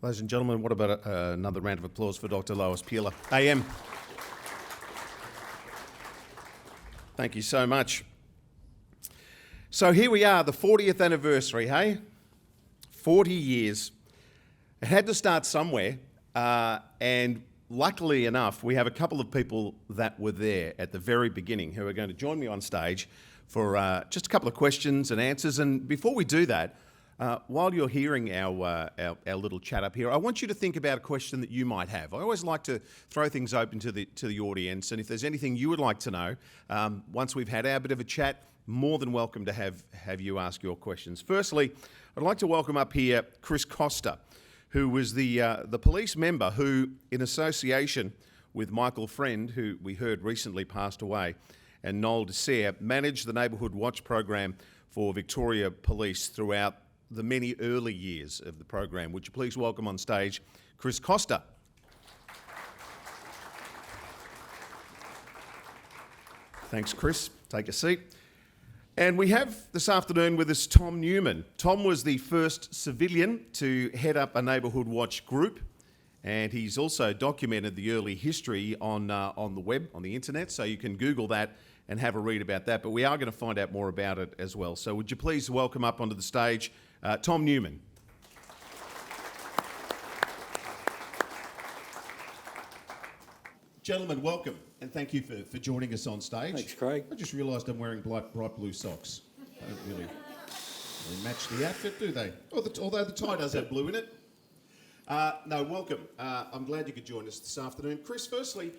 Ladies and gentlemen, what about another round of applause for Dr. Lois Peeler AM? Thank you so much. So here we are, the 40th anniversary, hey? 40 years. It had to start somewhere, and luckily enough, we have a couple of people that were there at the very beginning who are going to join me on stage for just a couple of questions and answers. And before we do that, while you're hearing our little chat up here, I want you to think about a question that you might have. I always like to throw things open to the audience, and if there's anything you would like to know, once we've had our bit of a chat, more than welcome to have you ask your questions. Firstly, I'd like to welcome up here Chris Costa, who was the police member who, in association with Michael Friend, who we heard recently passed away, and Noel Desser, managed the Neighbourhood Watch program for Victoria Police throughout the many early years of the program. Would you please welcome on stage Chris Costa. Thanks, Chris. Take a seat. And we have this afternoon with us Tom Newman. Tom was the first civilian to head up a Neighbourhood Watch group, and he's also documented the early history on the web, on the internet, so you can Google that and have a read about that. But we are going to find out more about it as well. So would you please welcome up onto the stage Tom Newman. Gentlemen, welcome, and thank you for joining us on stage. Thanks, Craig. I just realised I'm wearing bright blue socks. They don't really match the outfit, do they? Although the tie does have blue in it. No, welcome. I'm glad you could join us this afternoon. Chris, firstly,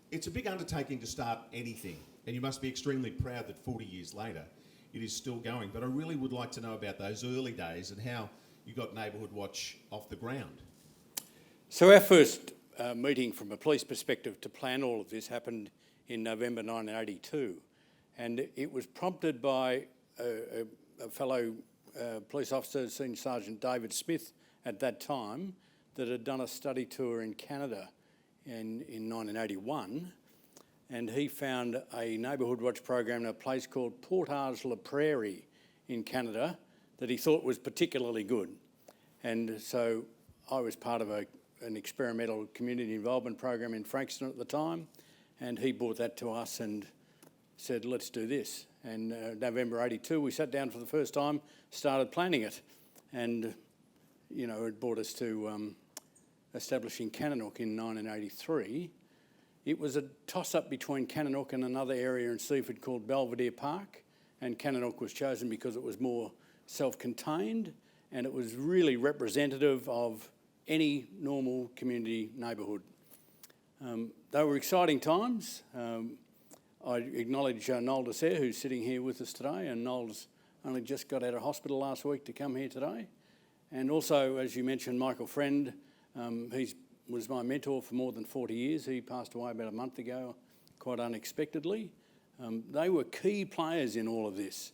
it's a big undertaking to start anything, and you must be extremely proud that 40 years later it is still going. But I really would like to know about those early days and how you got Neighbourhood Watch off the ground. So our first meeting from a police perspective to plan all of this happened in November 1982, and it was prompted by a fellow police officer, Senior Sergeant David Smith, at that time, that had done a study tour in Canada in 1981, and he found a neighbourhood watch program in a place called Portage-la-Prairie in Canada that he thought was particularly good. And so I was part of an experimental community involvement program in Frankston at the time, and he brought that to us and said, let's do this. And November 82, we sat down for the first time, started planning it, and it brought us to establishing Kananook in 1983. It was a toss-up between Kananook and another area in Seaford called Belvedere Park, and Kananook was chosen because it was more self-contained and it was really representative of any normal community neighbourhood. They were exciting times. I acknowledge Noel Desser, who's sitting here with us today, and Noel's only just got out of hospital last week to come here today. And also, as you mentioned, Michael Friend, he was my mentor for more than 40 years. He passed away about a month ago, quite unexpectedly. They were key players in all of this.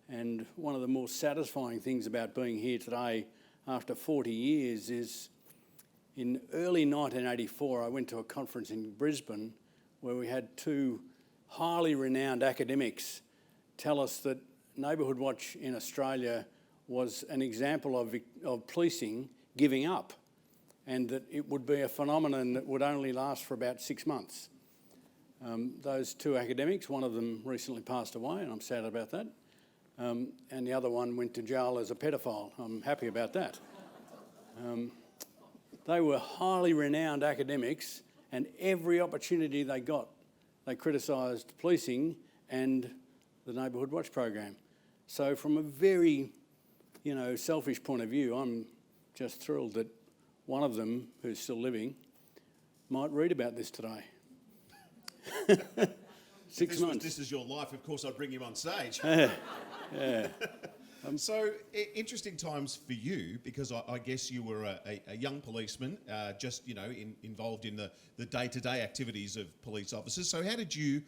And one of the more satisfying things about being here today after 40 years is in early 1984, I went to a conference in Brisbane where we had two highly renowned academics tell us that Neighbourhood Watch in Australia was an example of policing giving up, and that it would be a phenomenon that would only last for about 6 months. Those two academics, one of them recently passed away, and I'm sad about that, and the other one went to jail as a pedophile. I'm happy about that. They were highly renowned academics, and every opportunity they got, they criticised policing and the Neighbourhood Watch program. So from a very, selfish point of view, I'm just thrilled that one of them, who's still living, might read about this today. 6 months. This is your life, of course I'd bring him on stage. Yeah. So interesting times for you, because I guess you were a young policeman, just involved in the day-to-day activities of police officers. So how did you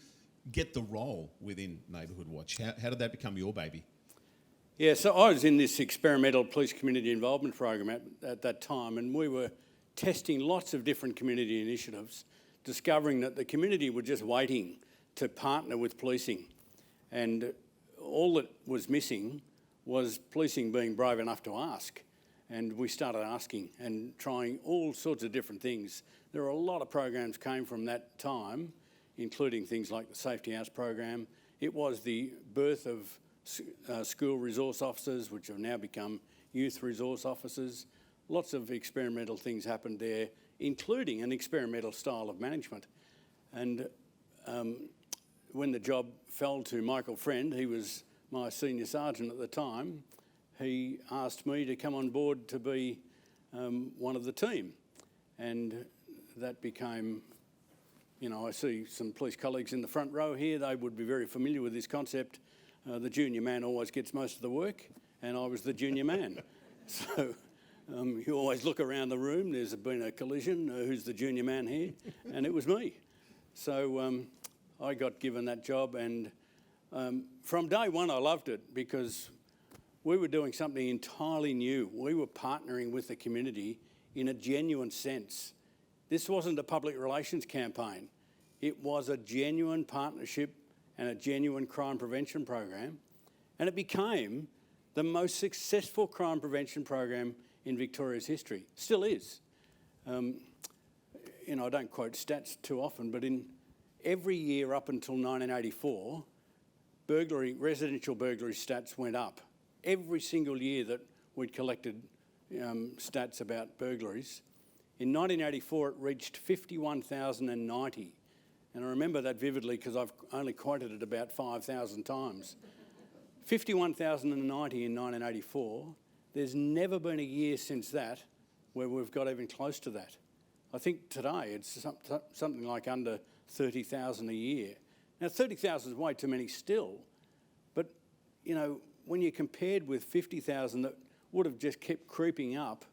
get the role within Neighbourhood Watch? How did that become your baby? Yeah, so I was in this experimental police community involvement program at that time, and we were testing lots of different community initiatives, discovering that the community were just waiting to partner with policing, and all that was missing was policing being brave enough to ask. And we started asking and trying all sorts of different things. There are a lot of programs came from that time, including things like the Safety House program. It was the birth of school resource officers, which have now become youth resource officers. Lots of experimental things happened there, including an experimental style of management. And when the job fell to Michael Friend, he was my senior sergeant at the time, he asked me to come on board to be one of the team. And that became, I see some police colleagues in the front row here, they would be very familiar with this concept. The junior man always gets most of the work, and I was the junior man. So you always look around the room, there's been a collision, who's the junior man here? And it was me. So I got given that job, and from day one I loved it because we were doing something entirely new. We were partnering with the community in a genuine sense. This wasn't a public relations campaign. It was a genuine partnership and a genuine crime prevention program, and it became the most successful crime prevention program in Victoria's history. Still is. I don't quote stats too often, but in every year up until 1984, residential burglary stats went up. Every single year that we'd collected stats about burglaries. In 1984, it reached 51,090. And I remember that vividly because I've only quoted it about 5,000 times. 51,090 in 1984. There's never been a year since that where we've got even close to that. I think today it's something like under 30,000 a year. Now 30,000 is way too many still, but when you compared with 50,000 that would have just kept creeping up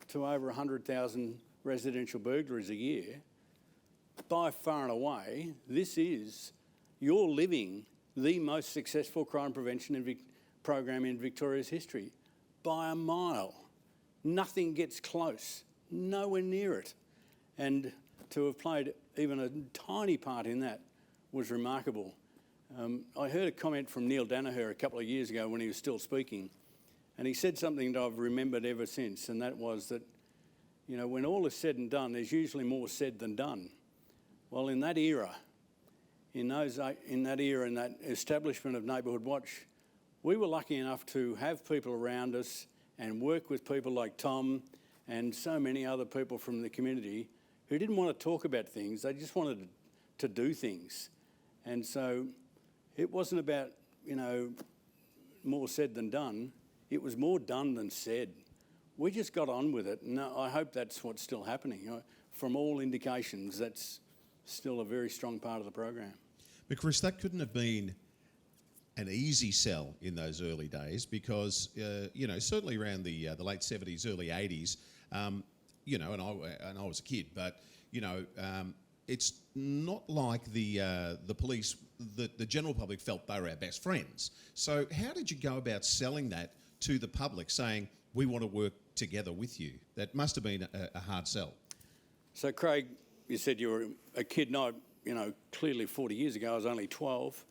to over 100,000 residential burglaries a year, by far and away, you're living the most successful crime prevention program in Victoria's history by a mile. Nothing gets close, nowhere near it. And to have played even a tiny part in that was remarkable. I heard a comment from Neil Danaher a couple of years ago when he was still speaking, and he said something that I've remembered ever since, and that was that, you know, when all is said and done, there's usually more said than done. Well, in that era, in that establishment of Neighbourhood Watch, we were lucky enough to have people around us and work with people like Tom and so many other people from the community who didn't want to talk about things, they just wanted to do things. And so it wasn't about, you know, more said than done, it was more done than said. We just got on with it, and I hope that's what's still happening. From all indications, that's still a very strong part of the program. But Chris, that couldn't have been an easy sell in those early days because, you know, certainly around the late 70s, early 80s, you know, and I was a kid, but, you know, it's not like the police, the general public felt they were our best friends. So how did you go about selling that to the public, saying, we want to work together with you? That must have been a hard sell. So, Craig, you said you were a kid, and I, you know, clearly 40 years ago, I was only 12.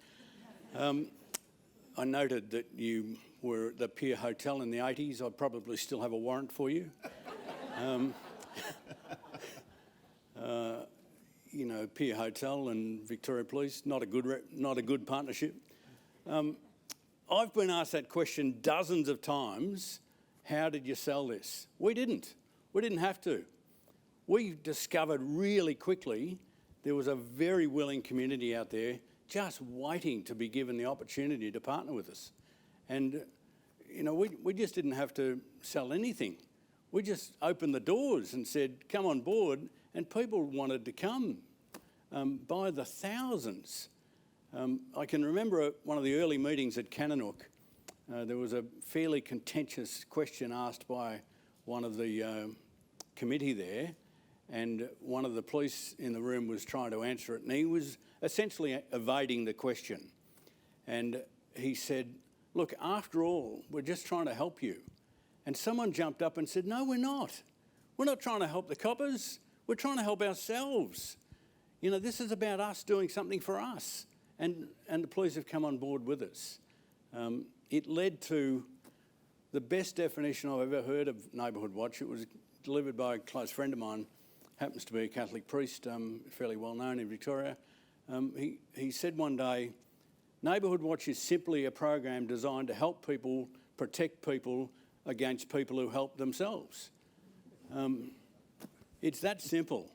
I noted that you were at the Pier Hotel in the 80s. I'd probably still have a warrant for you. You know, Pier Hotel and Victoria Police, not a good partnership. I've been asked that question dozens of times. How did you sell this? We didn't. We didn't have to. We discovered really quickly there was a very willing community out there just waiting to be given the opportunity to partner with us. And, you know, we just didn't have to sell anything. We just opened the doors and said, come on board, and people wanted to come by the thousands. I can remember at one of the early meetings at Kananook, there was a fairly contentious question asked by one of the committee there, and one of the police in the room was trying to answer it, and he was essentially evading the question. And he said, look, after all, we're just trying to help you. And someone jumped up and said, no, we're not. We're not trying to help the coppers. We're trying to help ourselves. You know, this is about us doing something for us. And the police have come on board with us. It led to the best definition I've ever heard of Neighbourhood Watch. It was delivered by a close friend of mine, happens to be a Catholic priest, fairly well known in Victoria. He said one day, Neighbourhood Watch is simply a program designed to help people, protect people against people who help themselves. It's that simple,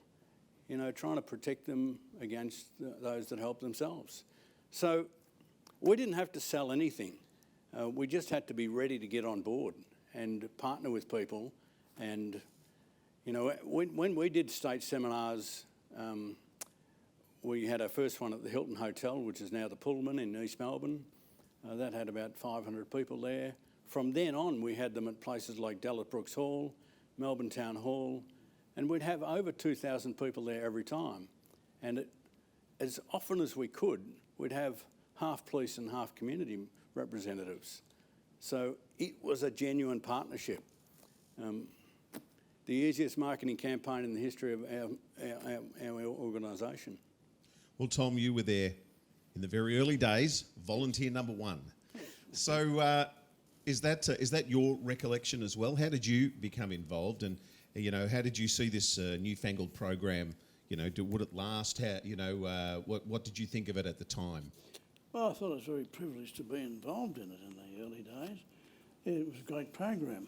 you know, trying to protect them against those that help themselves. So we didn't have to sell anything. We just had to be ready to get on board and partner with people. And, you know, when we did state seminars, we had our first one at the Hilton Hotel, which is now the Pullman in East Melbourne. That had about 500 people there. From then on, we had them at places like Dallas Brooks Hall, Melbourne Town Hall, and we'd have over 2,000 people there every time. And as often as we could, we'd have half police and half community representatives. So it was a genuine partnership. The easiest marketing campaign in the history of our organisation. Well, Tom, you were there in the very early days, volunteer number one. So is that your recollection as well? How did you become involved, and you know, how did you see this newfangled program? You know, would it last? How, you know, what did you think of it at the time? Well, I thought I was very privileged to be involved in it in the early days. It was a great program.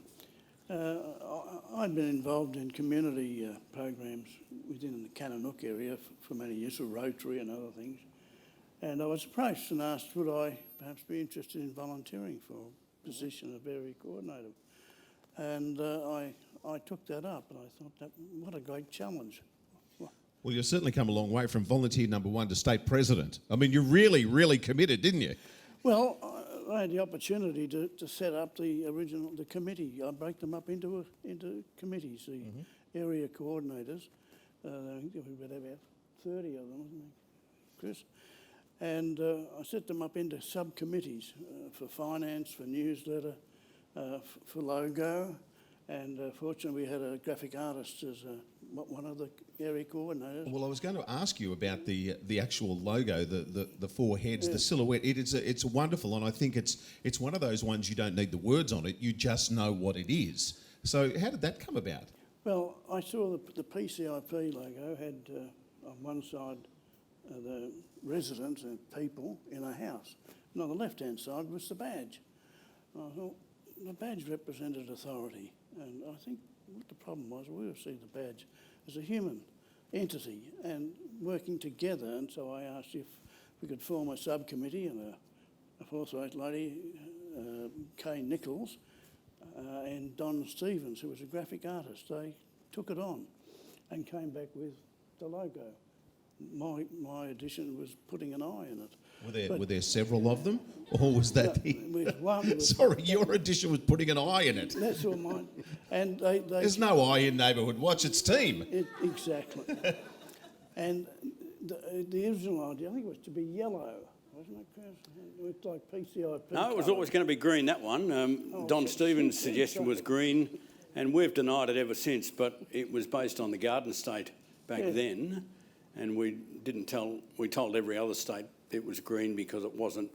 I'd been involved in community programs within the Kananook area for many years, for Rotary and other things. And I was approached and asked would I perhaps be interested in volunteering for a position of area coordinator. And I took that up, and I thought, that what a great challenge. Well, you've certainly come a long way from volunteer number one to state president. I mean, you really, really committed, didn't you? Well, I had the opportunity to set up the committee. I broke them up into committees, the area coordinators. I think there were about 30 of them, wasn't there, Chris? And I set them up into subcommittees for finance, for newsletter, for logo, and fortunately we had a graphic artist as one of the area coordinators. Well, I was going to ask you about the actual logo, the four heads, the silhouette. It's wonderful, and I think it's one of those ones you don't need the words on it, you just know what it is. So how did that come about? Well, I saw the PCIP logo had on one side the residents and people in a house, and on the left-hand side was the badge. And I thought the badge represented authority, and I think what the problem was, we see the badge as a human entity and working together, and so I asked if we could form a subcommittee, and a forthright lady, Kay Nichols, and Don Stevens, who was a graphic artist, they took it on and came back with the logo. My addition was putting an eye in it. Were there several of them, or was that Sorry, your addition was putting an eye in it. That's all mine. And there's no eye in Neighbourhood Watch, it's team. Exactly. And the original idea, I think it was to be yellow, wasn't it, Chris? It was like PCIP. No, it was always going to be green, that one. Don Stevens' suggestion was green, and we've denied it ever since, but it was based on the Garden State back then. And we told every other state it was green because it wasn't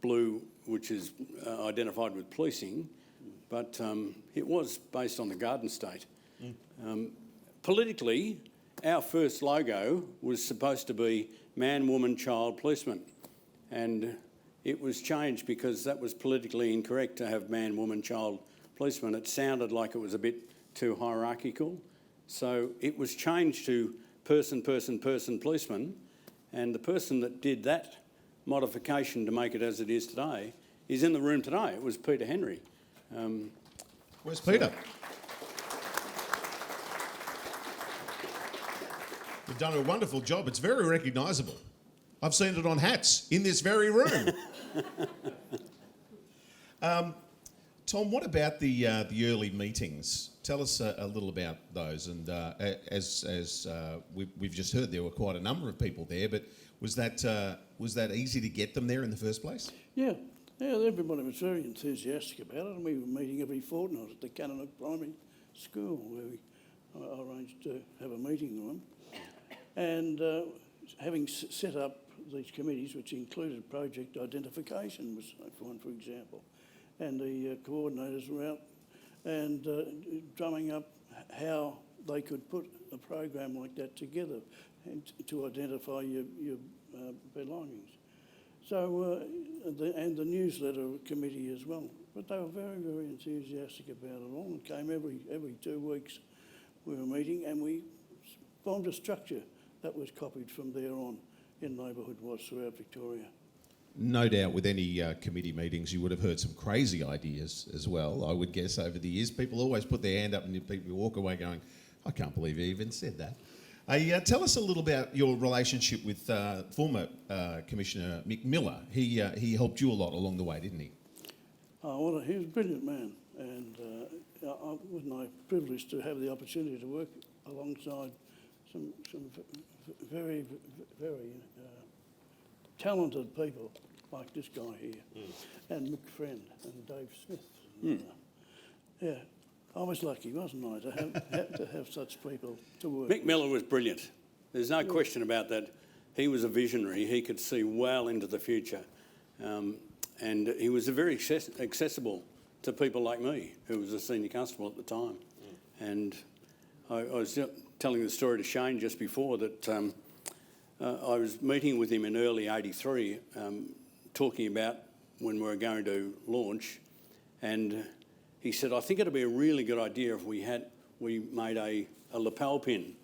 blue, which is identified with policing, but it was based on the Garden State. Politically, our first logo was supposed to be man, woman, child, policeman. And it was changed because that was politically incorrect to have man, woman, child, policeman. It sounded like it was a bit too hierarchical. So it was changed to person, person, person, policeman, and the person that did that modification to make it as it is today is in the room today. It was Peter Henry. Where's Peter? You've done a wonderful job. It's very recognisable. I've seen it on hats in this very room. Tom, what about the early meetings? Tell us a little about those. And as we've just heard, there were quite a number of people there. But was that easy to get them there in the first place? Yeah, everybody was very enthusiastic about it, and we were meeting every fortnight at the Cannonook Primary School, where I arranged to have a meeting with them. And having set up these committees, which included project identification, was one, for example, and the coordinators were out and drumming up how they could put a program like that together and to identify your belongings. So, and the newsletter committee as well. But they were very, very enthusiastic about it all, and came every 2 weeks we were meeting, and we formed a structure that was copied from there on in Neighbourhood Watch throughout Victoria. No doubt with any committee meetings you would have heard some crazy ideas as well, I would guess, over the years. People always put their hand up and people walk away going, I can't believe he even said that. Tell us a little about your relationship with former Commissioner Mick Miller. He helped you a lot along the way, didn't he? Oh, well, he was a brilliant man, and it was my privilege to have the opportunity to work alongside some very, very talented people like this guy here, and Mick Friend and Dave Smith. Yeah, I was lucky, wasn't I, to have such people to work Mick with. Miller was brilliant. There's no question about that. He was a visionary. He could see well into the future. And he was very accessible to people like me, who was a senior constable at the time. And I was telling the story to Shane just before that I was meeting with him in early '83, talking about when we were going to launch, and he said, I think it'd be a really good idea if we made a lapel pin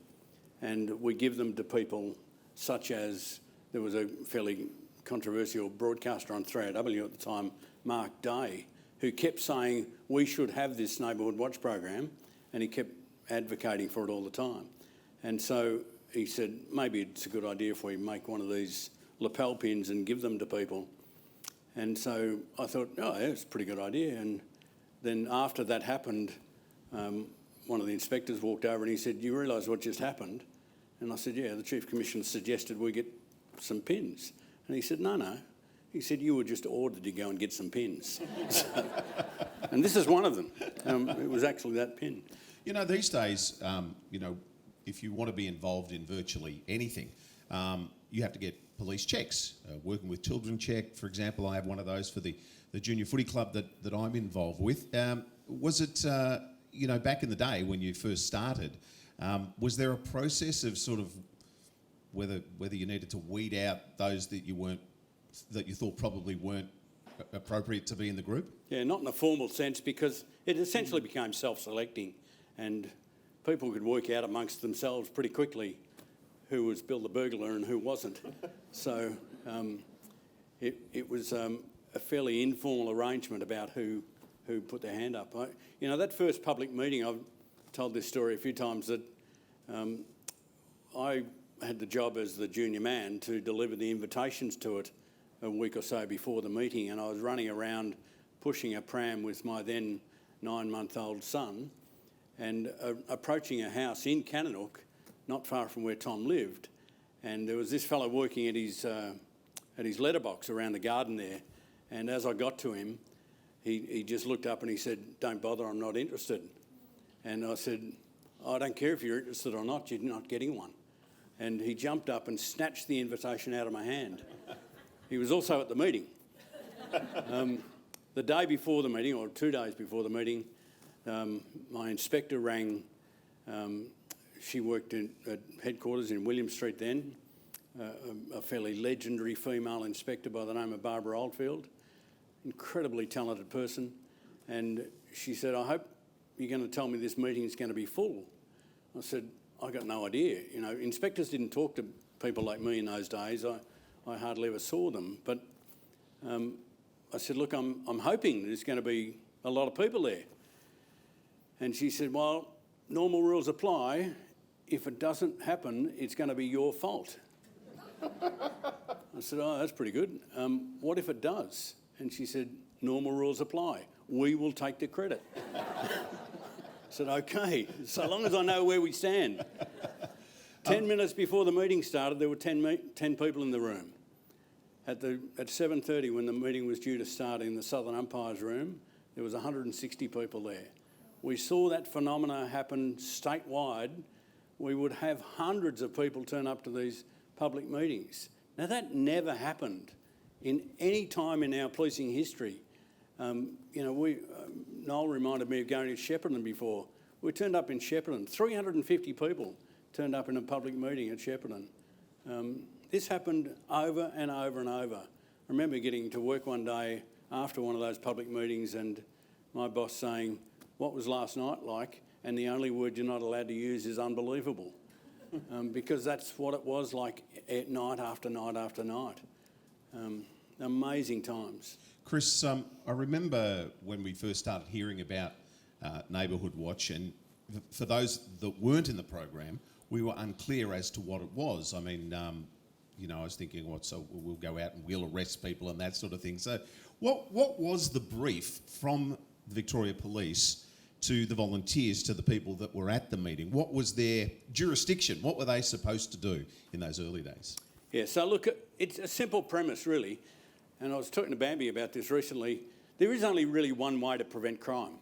and we give them to people such as, there was a fairly controversial broadcaster on 3AW at the time, Mark Day, who kept saying we should have this Neighbourhood Watch program, and he kept advocating for it all the time. And so he said, maybe it's a good idea if we make one of these lapel pins and give them to people. And so I thought, oh, yeah, it's a pretty good idea. And then after that happened, one of the inspectors walked over and he said, you realise what just happened? And I said, yeah, the Chief Commissioner suggested we get some pins. And he said, no. He said, you were just ordered to go and get some pins. And this is one of them. It was actually that pin. You know, these days, if you want to be involved in virtually anything, you have to get police checks. Working with Children Check, for example, I have one of those for the junior footy club that I'm involved with. Was it, back in the day when you first started, was there a process of sort of whether you needed to weed out those that you thought probably weren't appropriate to be in the group? Yeah, not in a formal sense, because it essentially became self-selecting, and people could work out amongst themselves pretty quickly who was Bill the burglar and who wasn't. So it was a fairly informal arrangement about who put their hand up. That first public meeting, I've told this story a few times, that I had the job as the junior man to deliver the invitations to it a week or so before the meeting, and I was running around pushing a pram with my then 9-month-old son and approaching a house in Cananook, not far from where Tom lived, and there was this fellow working at his letterbox around the garden there, and as I got to him, he just looked up and he said, "Don't bother, I'm not interested." And I said, "I don't care if you're interested or not, you're not getting one." And he jumped up and snatched the invitation out of my hand. He was also at the meeting. The day before the meeting, or 2 days before the meeting, my inspector rang. She worked at headquarters in William Street then, a fairly legendary female inspector by the name of Barbara Oldfield, incredibly talented person. And she said, "I hope you're going to tell me this meeting is going to be full." I said, "I got no idea. Inspectors didn't talk to people like me in those days. I hardly ever saw them. But I said, look, I'm hoping there's going to be a lot of people there." And she said, "Well, normal rules apply. If it doesn't happen, it's going to be your fault." I said, "Oh, that's pretty good. What if it does?" And she said, "Normal rules apply. We will take the credit." I said, "Okay, so long as I know where we stand." 10 minutes before the meeting started, there were 10 people in the room. At 7:30, when the meeting was due to start in the Southern Umpires room, there was 160 people there. We saw that phenomena happen statewide. We would have hundreds of people turn up to these public meetings. Now, that never happened in any time in our policing history. Noel reminded me of going to Shepparton before. We turned up in Shepparton. 350 people turned up in a public meeting at Shepparton. This happened over and over and over. I remember getting to work one day after one of those public meetings and my boss saying, "What was last night like?" And the only word you're not allowed to use is unbelievable. Because that's what it was like at night after night after night. Amazing times. Chris, I remember when we first started hearing about Neighbourhood Watch, and for those that weren't in the program, we were unclear as to what it was. I mean, I was thinking, so we'll go out and we'll arrest people and that sort of thing. So what was the brief from the Victoria Police to the volunteers, to the people that were at the meeting? What was their jurisdiction? What were they supposed to do in those early days? Yeah, so look, it's a simple premise, really. And I was talking to Bambi about this recently. There is only really one way to prevent crime.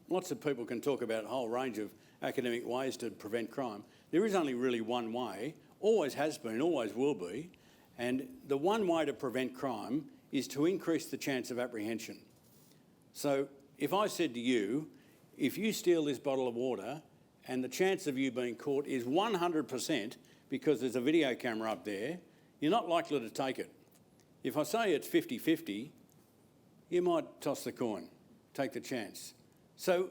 Lots of people can talk about a whole range of academic ways to prevent crime. There is only really one way, always has been, always will be. And the one way to prevent crime is to increase the chance of apprehension. So if I said to you, if you steal this bottle of water and the chance of you being caught is 100% because there's a video camera up there, you're not likely to take it. If I say it's 50-50, you might toss the coin, take the chance. So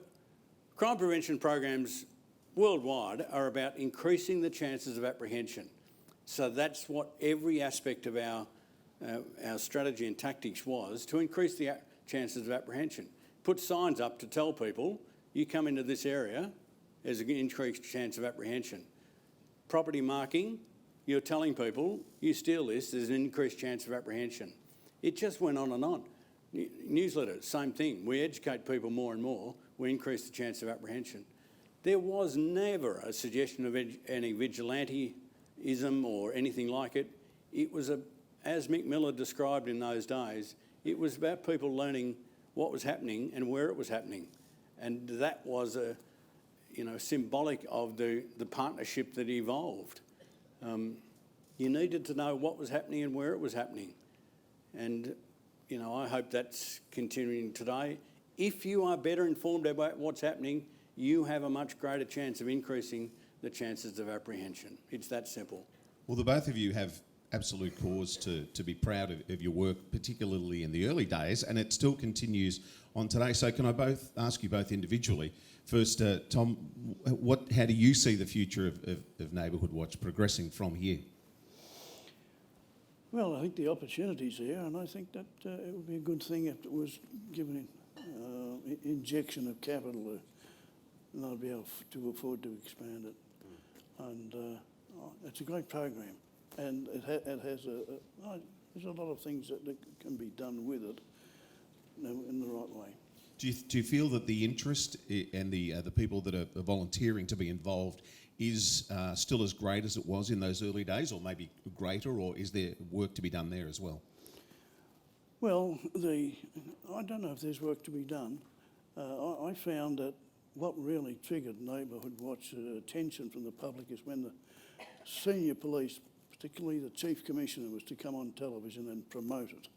crime prevention programs worldwide are about increasing the chances of apprehension. So that's what every aspect of our strategy and tactics was, to increase the chances of apprehension. Put signs up to tell people, you come into this area, there's an increased chance of apprehension. Property marking, you're telling people, you steal this, there's an increased chance of apprehension. It just went on and on. Newsletters, same thing. We educate people more and more, we increase the chance of apprehension. There was never a suggestion of any vigilanteism or anything like it. it was, as Mick Miller described in those days, it was about people learning what was happening and where it was happening. And that was symbolic of the partnership that evolved. You needed to know what was happening and where it was happening. And, I hope that's continuing today. If you are better informed about what's happening, you have a much greater chance of increasing the chances of apprehension. It's that simple. Well, the both of you have absolute cause to be proud of your work, particularly in the early days, and it still continues on today. So can I ask you both individually? First, Tom, how do you see the future of Neighbourhood Watch progressing from here? Well, I think the opportunity's there, and I think that it would be a good thing if it was given injection of capital, and they'll be able to afford to expand it. And it's a great program, and it has there's a lot of things that can be done with it in the right way. Do you feel that the interest and the people that are volunteering to be involved is still as great as it was in those early days, or maybe greater, or is there work to be done there as well? Well, I don't know if there's work to be done. I found that what really triggered Neighbourhood Watch attention from the public is when the senior police, particularly the Chief Commissioner, was to come on television and promote it.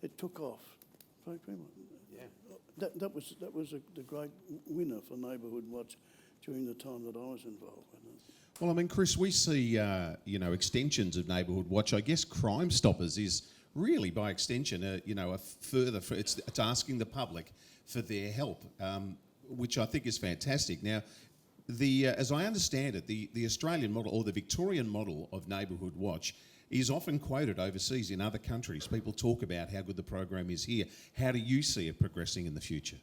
It took off. Yeah. That was the great winner for Neighbourhood Watch during the time that I was involved with it. Well, I mean, Chris, we see extensions of Neighbourhood Watch. I guess Crime Stoppers is really, by extension, it's asking the public for their help, which I think is fantastic. Now, as I understand it, the Australian model or the Victorian model of Neighbourhood Watch is often quoted overseas in other countries. People talk about how good the program is here. How do you see it progressing in the future?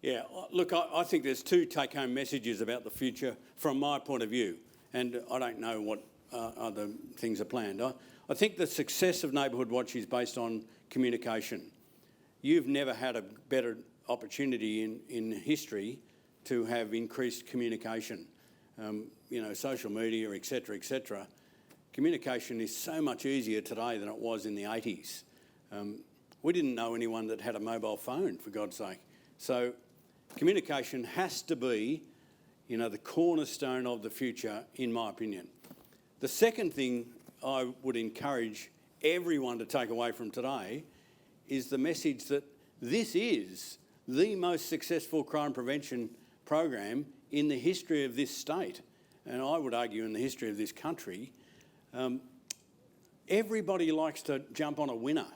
Yeah, look, I think there's two take-home messages about the future from my point of view, and I don't know what other things are planned. I think the success of Neighbourhood Watch is based on communication. You've never had a better opportunity in history to have increased communication. Social media, etc., etc. Communication is so much easier today than it was in the 80s. We didn't know anyone that had a mobile phone, for God's sake. So communication has to be, the cornerstone of the future, in my opinion. The second thing I would encourage everyone to take away from today is the message that this is the most successful crime prevention program in the history of this state, and I would argue in the history of this country. Everybody likes to jump on a winner.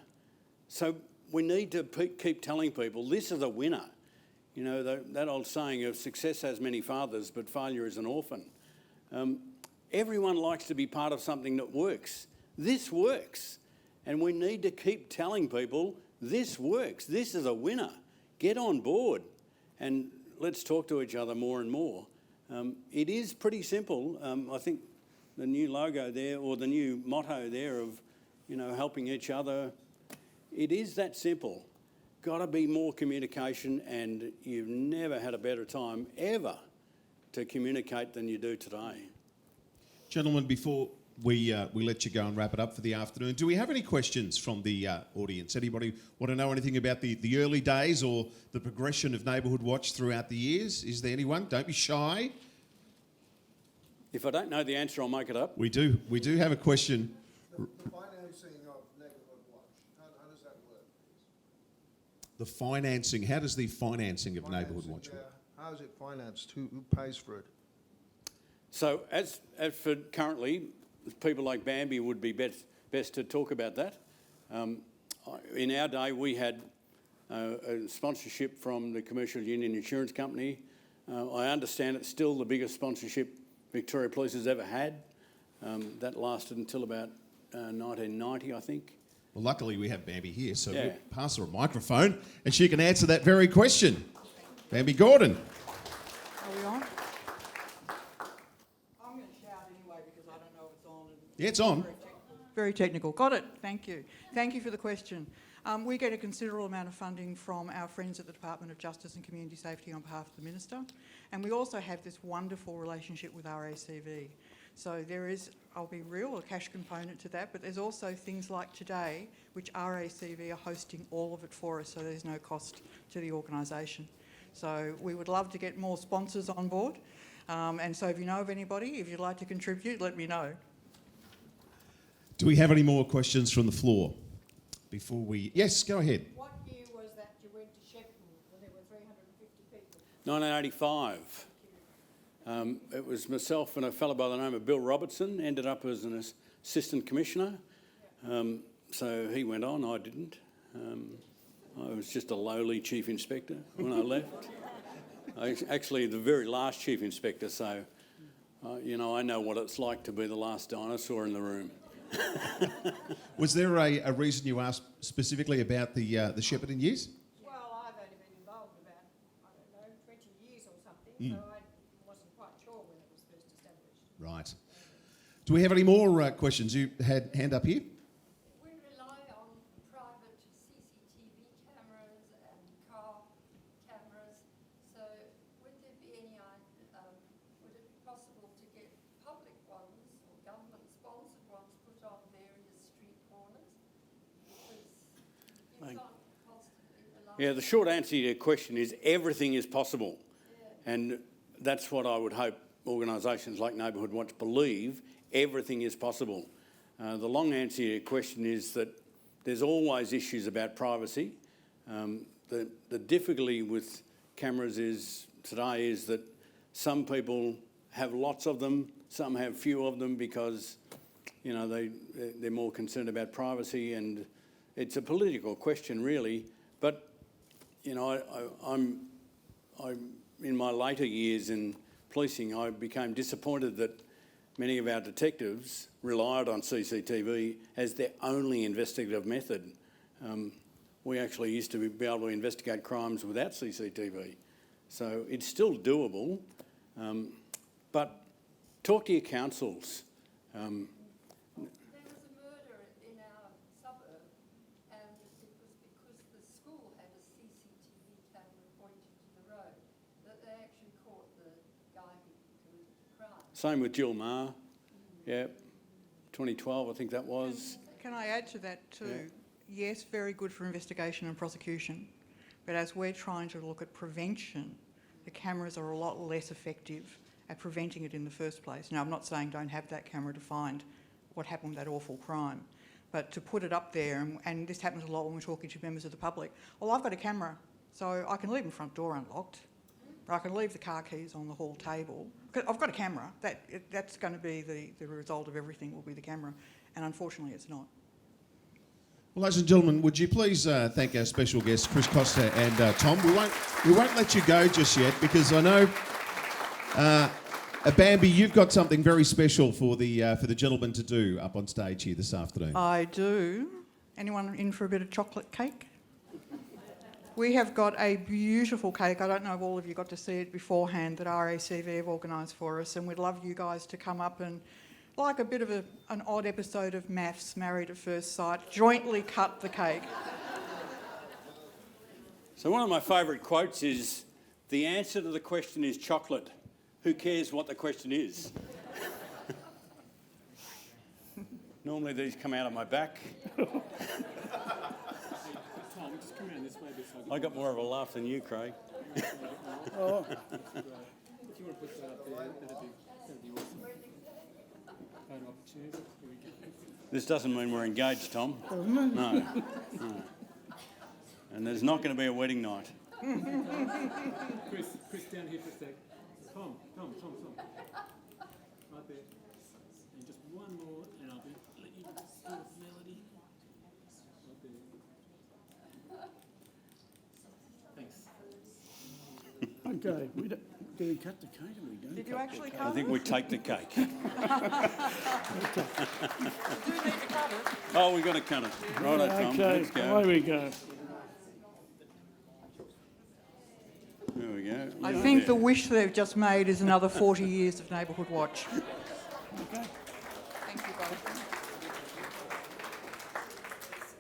So we need to keep telling people this is a winner. That old saying of success has many fathers, but failure is an orphan. Everyone likes to be part of something that works. This works. And we need to keep telling people this works. This is a winner. Get on board and let's talk to each other more and more. It is pretty simple. I think the new logo there, or the new motto there of, helping each other, it is that simple. Got to be more communication, and you've never had a better time ever to communicate than you do today. Gentlemen, before we let you go and wrap it up for the afternoon, do we have any questions from the audience? Anybody want to know anything about the early days or the progression of Neighbourhood Watch throughout the years? Is there anyone? Don't be shy. If I don't know the answer, I'll make it up. We do have a question. The financing of Neighbourhood Watch, how does that work? The financing, how does the financing of Neighbourhood Watch work? How is it financed? Who pays for it? So as for currently, people like Bambi would be best to talk about that. In our day, we had a sponsorship from the Commercial Union Insurance Company. I understand it's still the biggest sponsorship Victoria Police has ever had. That lasted until about 1990, I think. Well, luckily we have Bambi here, so Yeah. we'll pass her a microphone and she can answer that very question. Bambi Gordon. Are we on? I'm going to shout anyway because I don't know if it's on. Yeah, it's on. Very technical. Got it. Thank you. Thank you for the question. We get a considerable amount of funding from our friends at the Department of Justice and Community Safety on behalf of the Minister. And we also have this wonderful relationship with RACV. So there is I'll be real, a cash component to that, but there's also things like today, which RACV are hosting all of it for us, so there's no cost to the organisation. So we would love to get more sponsors on board, and so if you know of anybody, if you'd like to contribute, let me know. Do we have any more questions from the floor before we... Yes, go ahead. What year was that you went to Shepton when there were 350 people? 1985. It was myself and a fellow by the name of Bill Robertson, ended up as an assistant commissioner. So he went on, I didn't. I was just a lowly chief inspector when I left. I was actually the very last chief inspector, so, you know, I know what it's like to be the last dinosaur in the room. Was there a reason you asked specifically about the Shepparton years? Well, I've only been involved about, I don't know, 20 years or something, so I wasn't quite sure when it was first established. Right. Do we have any more questions? You had hand up here. We rely on private CCTV cameras and car cameras, so would there be any, would it be possible to get public ones or government-sponsored ones put on various street corners? Because you can't constantly rely... Yeah, the short answer to your question is everything is possible. Yeah. And that's what I would hope organisations like Neighbourhood Watch believe. Everything is possible. The long answer to your question is that there's always issues about privacy. The difficulty with cameras today is that some people have lots of them, some have few of them because, you know, they're more concerned about privacy, and it's a political question really. But, you know, I'm in my later years in policing, I became disappointed that many of our detectives relied on CCTV as their only investigative method. We actually used to be able to investigate crimes without CCTV. So it's still doable, but talk to your councils. There was a murder in our suburb, and it was because the school had a CCTV camera pointed to the road that they actually caught the guy who committed the crime. Same with Jill Maher. Yeah, 2012 I think that was. Can I add to that too? Yeah. Yes, very good for investigation and prosecution, but as we're trying to look at prevention, the cameras are a lot less effective at preventing it in the first place. Now, I'm not saying don't have that camera to find what happened with that awful crime, but to put it up there, and this happens a lot when we're talking to members of the public, well, I've got a camera, so I can leave my front door unlocked, or I can leave the car keys on the hall table. I've got a camera. That's going to be the result of everything will be the camera, and unfortunately it's not. Well, ladies and gentlemen, would you please thank our special guests, Chris Costa and Tom. We won't let you go just yet because I know, Bambi, you've got something very special for the gentleman to do up on stage here this afternoon. I do. Anyone in for a bit of chocolate cake? We have got a beautiful cake. I don't know if all of you got to see it beforehand that RACV have organised for us, and we'd love you guys to come up and, like a bit of an odd episode of Maths, Married at First Sight, jointly cut the cake. So one of my favourite quotes is, the answer to the question is chocolate. Who cares what the question is? Normally these come out of my back. I got more of a laugh than you, Craig. Oh. If you want to put that up there, that'd be awesome. This doesn't mean we're engaged, Tom. No. And there's not going to be a wedding night. Chris, down here for a sec. Tom. Right there. And just one more, and I'll let you just do the melody. Right there. Thanks. Okay, do we cut the cake or we don't? Did you actually cut it? I think we take the cake. You do need to cut it. Oh, we've got to cut it. Righto, Tom. Okay, Let's go. away we go. There we go. I think the wish they've just made is another 40 years of Neighbourhood Watch. Okay. Thank you both.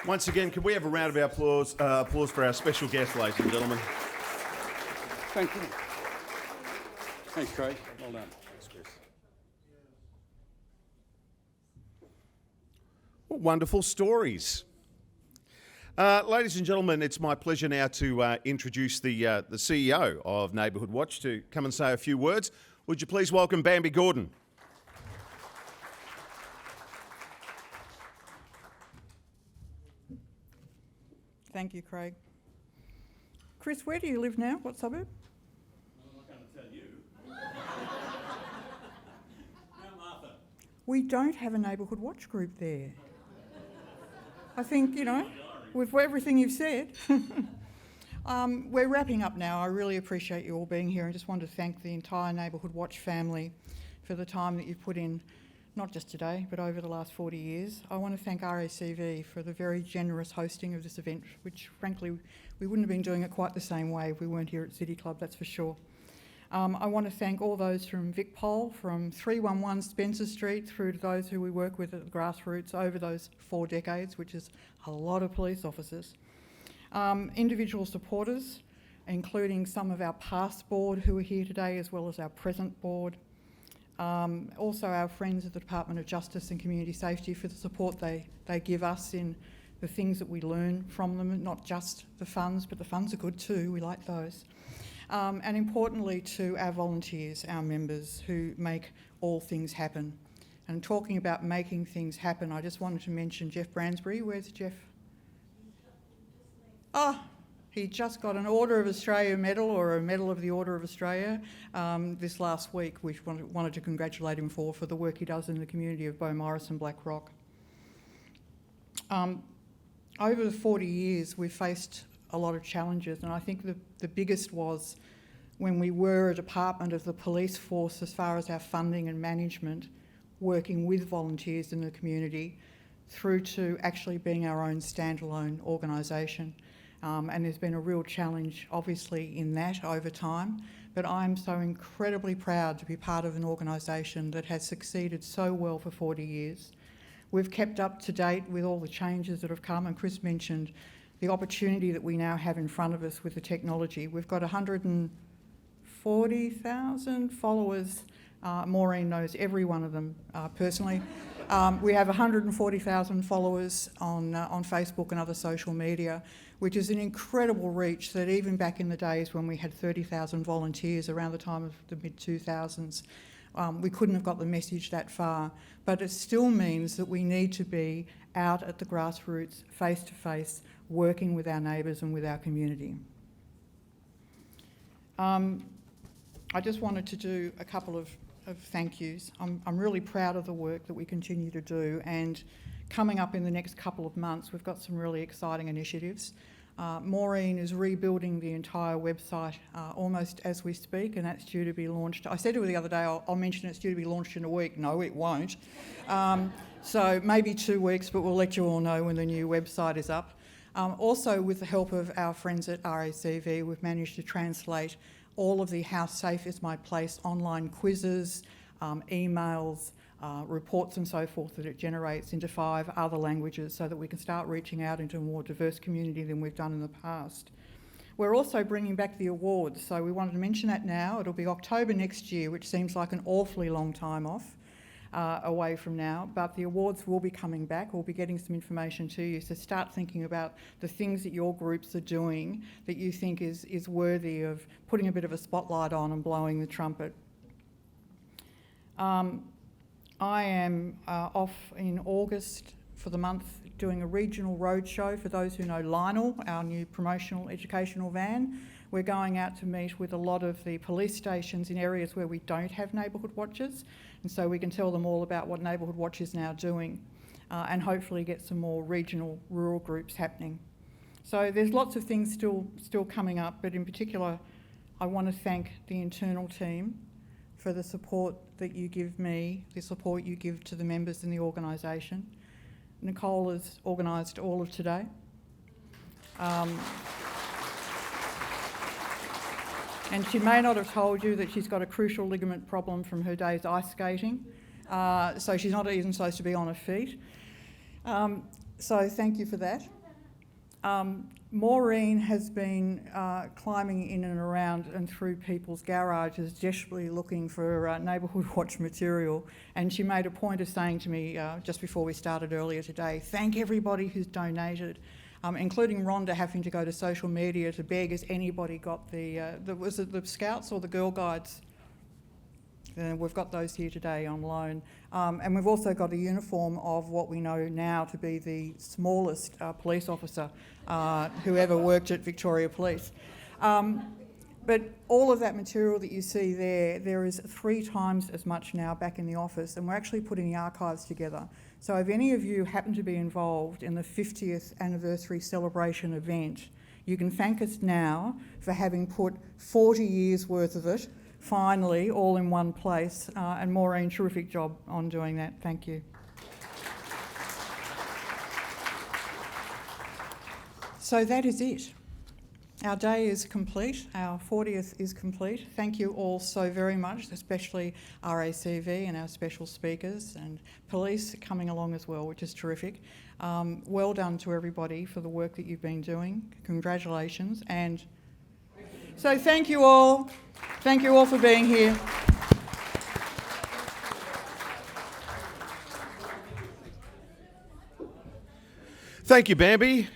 Once again, can we have a round of applause for our special guest, ladies and gentlemen? Thank you. Thanks, Craig. Well done. Thanks, Chris. Wonderful stories. Ladies and gentlemen, it's my pleasure now to introduce the CEO of Neighbourhood Watch to come and say a few words. Would you please welcome Bambi Gordon? Thank you, Craig. Chris, where do you live now? What suburb? I'm not going to tell you. Mount Martha. We don't have a Neighbourhood Watch group there. I think, with everything you've said. We're wrapping up now. I really appreciate you all being here and just want to thank the entire Neighbourhood Watch family for the time that you've put in, not just today, but over the last 40 years. I want to thank RACV for the very generous hosting of this event, which frankly, we wouldn't have been doing it quite the same way if we weren't here at City Club, that's for sure. I want to thank all those from VicPol, from 311 Spencer Street through to those who we work with at the grassroots over those 4 decades, which is a lot of police officers. Individual supporters, including some of our past board who are here today, as well as our present board. Also our friends at the Department of Justice and Community Safety for the support they give us in the things that we learn from them, not just the funds, but the funds are good too, we like those. And importantly to our volunteers, our members who make all things happen. And talking about making things happen, I just wanted to mention Jeff Bransbury. Where's Jeff? Oh, he just got an Order of Australia medal or a Medal of the Order of Australia this last week, which wanted to congratulate him for the work he does in the community of Beaumaris and Black Rock. Over the 40 years, we've faced a lot of challenges, and I think the biggest was when we were a department of the police force as far as our funding and management, working with volunteers in the community, through to actually being our own standalone organisation. And there's been a real challenge, obviously, in that over time. But I'm so incredibly proud to be part of an organisation that has succeeded so well for 40 years. We've kept up to date with all the changes that have come, and Chris mentioned the opportunity that we now have in front of us with the technology. We've got 140,000 followers. Maureen knows every one of them personally. We have 140,000 followers on Facebook and other social media, which is an incredible reach that even back in the days when we had 30,000 volunteers around the time of the mid-2000s, we couldn't have got the message that far. But it still means that we need to be out at the grassroots, face-to-face, working with our neighbours and with our community. I just wanted to do a couple of thank yous. I'm really proud of the work that we continue to do, and coming up in the next couple of months we've got some really exciting initiatives. Maureen is rebuilding the entire website almost as we speak, and that's due to be launched. I said to her the other day, I'll mention it's due to be launched in a week. No, it won't. So maybe 2 weeks, but we'll let you all know when the new website is up. Also, with the help of our friends at RACV, we've managed to translate all of the How Safe Is My Place online quizzes, emails, reports and so forth that it generates into 5 other languages so that we can start reaching out into a more diverse community than we've done in the past. We're also bringing back the awards, so we wanted to mention that now. It'll be October next year, which seems like an awfully long time off. Away from now, but the awards will be coming back. We'll be getting some information to you, so start thinking about the things that your groups are doing that you think is worthy of putting a bit of a spotlight on and blowing the trumpet. I am off in August for the month doing a regional roadshow. For those who know Lionel, our new promotional educational van, we're going out to meet with a lot of the police stations in areas where we don't have neighbourhood watches, and so we can tell them all about what Neighbourhood Watch is now doing and hopefully get some more regional rural groups happening. So there's lots of things still coming up, but in particular I want to thank the internal team for the support that you give me, the support you give to the members in the organisation. Nicole has organised all of today. And she may not have told you that she's got a crucial ligament problem from her days ice skating, so she's not even supposed to be on her feet. So thank you for that. Maureen has been climbing in and around and through people's garages, desperately looking for Neighbourhood Watch material, and she made a point of saying to me just before we started earlier today, thank everybody who's donated, including Rhonda having to go to social media to beg, has anybody got was it the Scouts or the Girl Guides? We've got those here today on loan. And we've also got a uniform of what we know now to be the smallest police officer who ever worked at Victoria Police. But all of that material that you see there is 3 times as much now back in the office, and we're actually putting the archives together. So if any of you happen to be involved in the 50th anniversary celebration event, you can thank us now for having put 40 years worth of it finally all in one place, and Maureen, terrific job on doing that. Thank you. So that is it. Our day is complete. Our 40th is complete. Thank you all so very much, especially RACV and our special speakers, and police coming along as well, which is terrific. Well done to everybody for the work that you've been doing. Congratulations. And so thank you all. Thank you all for being here. Thank you, Bambi.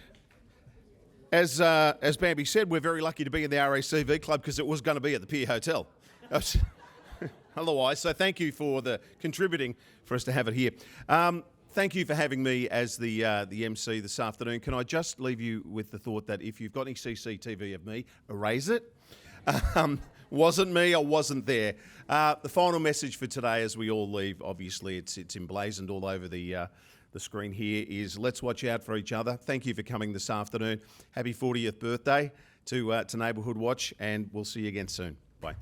As Bambi said, we're very lucky to be in the RACV Club because it was going to be at the Pier Hotel. Otherwise, so thank you for the contributing for us to have it here. Thank you for having me as the MC this afternoon. Can I just leave you with the thought that if you've got any CCTV of me, erase it. Wasn't me, I wasn't there. The final message for today as we all leave, obviously it's emblazoned all over the screen here, is let's watch out for each other. Thank you for coming this afternoon. Happy 40th birthday to Neighbourhood Watch, and we'll see you again soon. Bye.